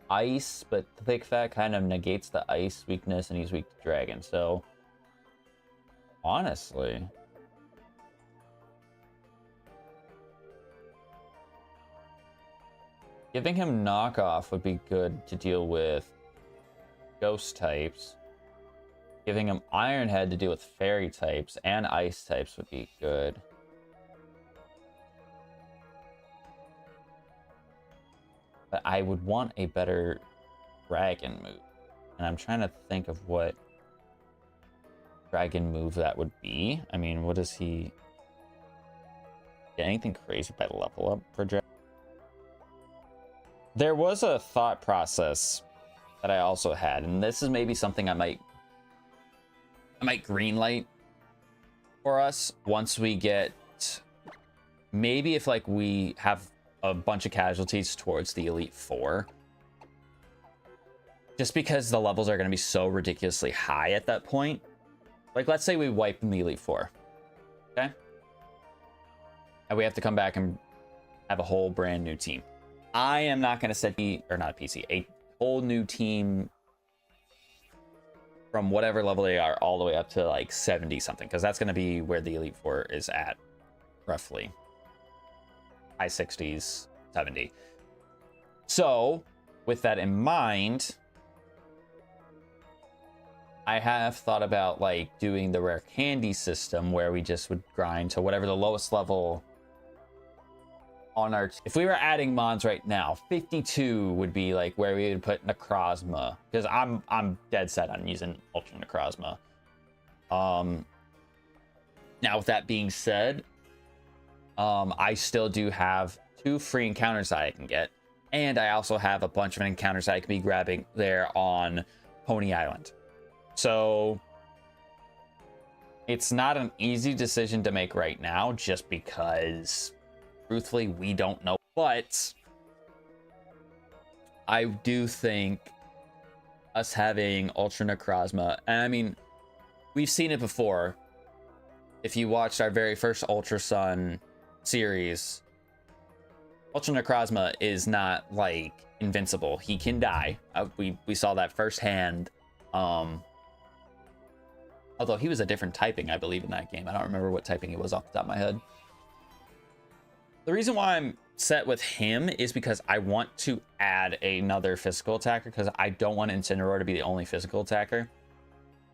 Ice, but Thick Fat kind of negates the Ice weakness, and he's weak to Dragon. So honestly, giving him Knockoff would be good to deal with Ghost types. Giving him Iron Head to deal with Fairy types and Ice types would be good. But I would want a better Dragon move. And I'm trying to think of what Dragon move that would be. I mean, what does he get? Anything crazy by level up for Dragon? There was a thought process that I also had, and this is maybe something I might greenlight for us once we get, maybe if like we have a bunch of casualties towards the Elite Four, just because the levels are going to be so ridiculously high at that point. Like, let's say we wipe in the Elite Four, okay? And we have to come back and have a whole brand new team. I am not going to set a whole new team from whatever level they are all the way up to like 70 something, because that's going to be where the Elite Four is at, roughly. High 60s, 70. So, with that in mind, I have thought about like doing the rare candy system where we just would grind to whatever the lowest level on our... If we were adding mods right now, 52 would be like where we would put Necrozma, because I'm dead set on using Ultra Necrozma. Now with that being said, I still do have 2 free encounters that I can get, and I also have a bunch of encounters that I can be grabbing there on Pony Island. So it's not an easy decision to make right now, just because truthfully we don't know. But I do think us having Ultra Necrozma, and I mean, we've seen it before. If you watched our very first Ultra Sun series, Ultra Necrozma is not like invincible. He can die. We saw that firsthand. Although he was a different typing, I believe, in that game. I don't remember what typing he was off the top of my head. The reason why I'm set with him is because I want to add another physical attacker, because I don't want Incineroar to be the only physical attacker.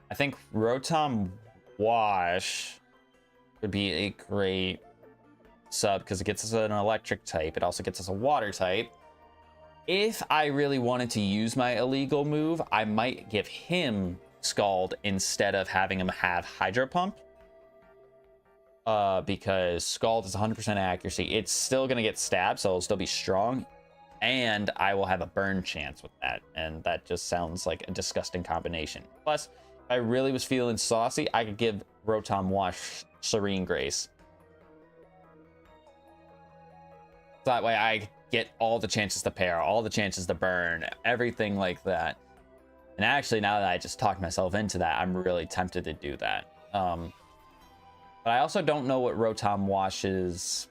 I think Rotom Wash would be a great sub, because it gets us an electric type. It also gets us a water type. If I really wanted to use my illegal move, I might give him Scald instead of having him have Hydro Pump. because Scald is 100% accuracy. It's still going to get stabbed, so it'll still be strong. And I will have a burn chance with that. And that just sounds like a disgusting combination. Plus, if I really was feeling saucy, I could give Rotom Wash Serene Grace. So that way I get all the chances to pair, all the chances to burn, everything like that. And actually, now that I just talked myself into that, I'm really tempted to do that. But I also don't know what Rotom Wash's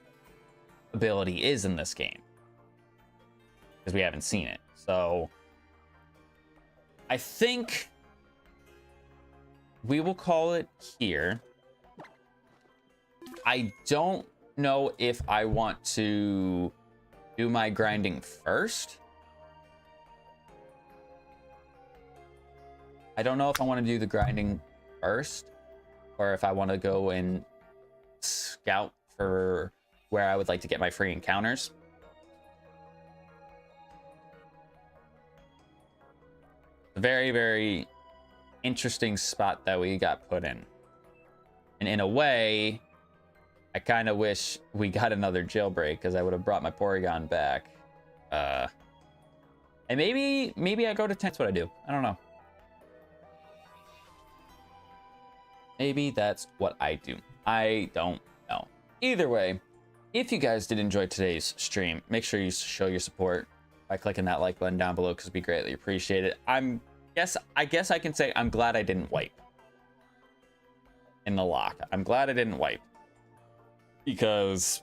ability is in this game, because we haven't seen it. So I think we will call it here. I don't know if I want to do my grinding first. I don't know if I want to do the grinding first, or if I want to go and scout for where I would like to get my free encounters. A very, very interesting spot that we got put in. And in a way, I kind of wish we got another jailbreak, because I would have brought my Porygon back. And maybe I go to 10. That's what I do. I don't know. Maybe that's what I do. I don't know. Either way, if you guys did enjoy today's stream, make sure you show your support by clicking that like button down below, because we greatly appreciate it. I guess I can say I'm glad I didn't wipe in the lock. I'm glad I didn't wipe, because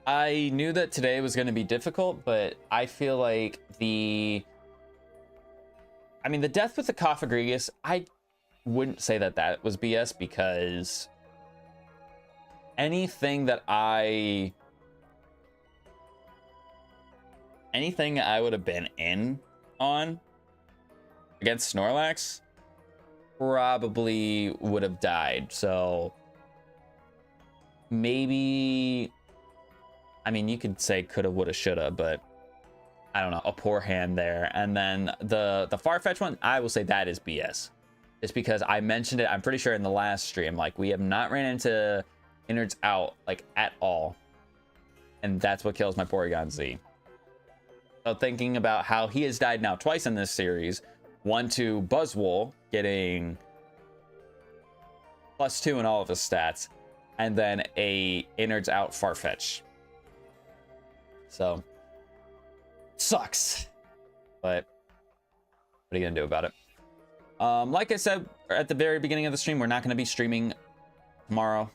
I knew that today was going to be difficult, but I feel like the death with the Cofagrigus, I wouldn't say that that was BS, because anything I would have been in on against Snorlax probably would have died. So maybe, you could say coulda, woulda, shoulda, but I don't know, a poor hand there. And then the Farfetch one, I will say that is BS. It's because I mentioned it, I'm pretty sure in the last stream, like, we have not ran into innards out, like, at all. And that's what kills my Porygon Z. So thinking about how he has died now twice in this series, one to Buzzwole, getting +2 in all of his stats, and then a innards out Farfetch. So sucks, but what are you gonna do about it? Like I said at the very beginning of the stream, we're not going to be streaming tomorrow.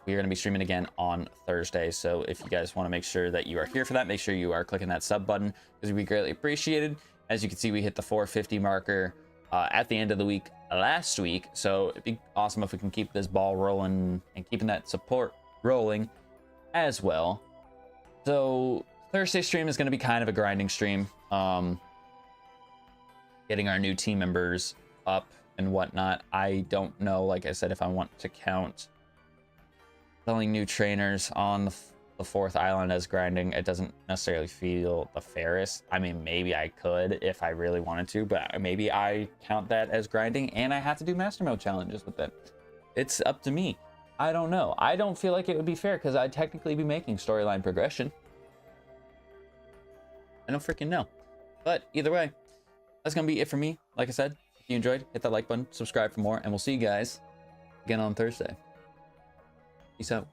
We're going to be streaming again on Thursday. So if you guys want to make sure that you are here for that, make sure you are clicking that sub button, because we greatly appreciated. As you can see, we hit the 450 marker at the end of the week last week. So it'd be awesome if we can keep this ball rolling and keeping that support rolling as well. So Thursday stream is going to be kind of a grinding stream. Getting our new team members up and whatnot. I don't know, like I said, if I want to count selling new trainers on the 4th island as grinding. It doesn't necessarily feel the fairest. Maybe I could if I really wanted to, but maybe I count that as grinding and I have to do master mode challenges with it. It's up to me. I don't know. I don't feel like it would be fair, because I'd technically be making storyline progression. I don't freaking know. But either way, that's gonna be it for me. Like I said, if you enjoyed, hit that like button, subscribe for more, and we'll see you guys again on Thursday. Peace out.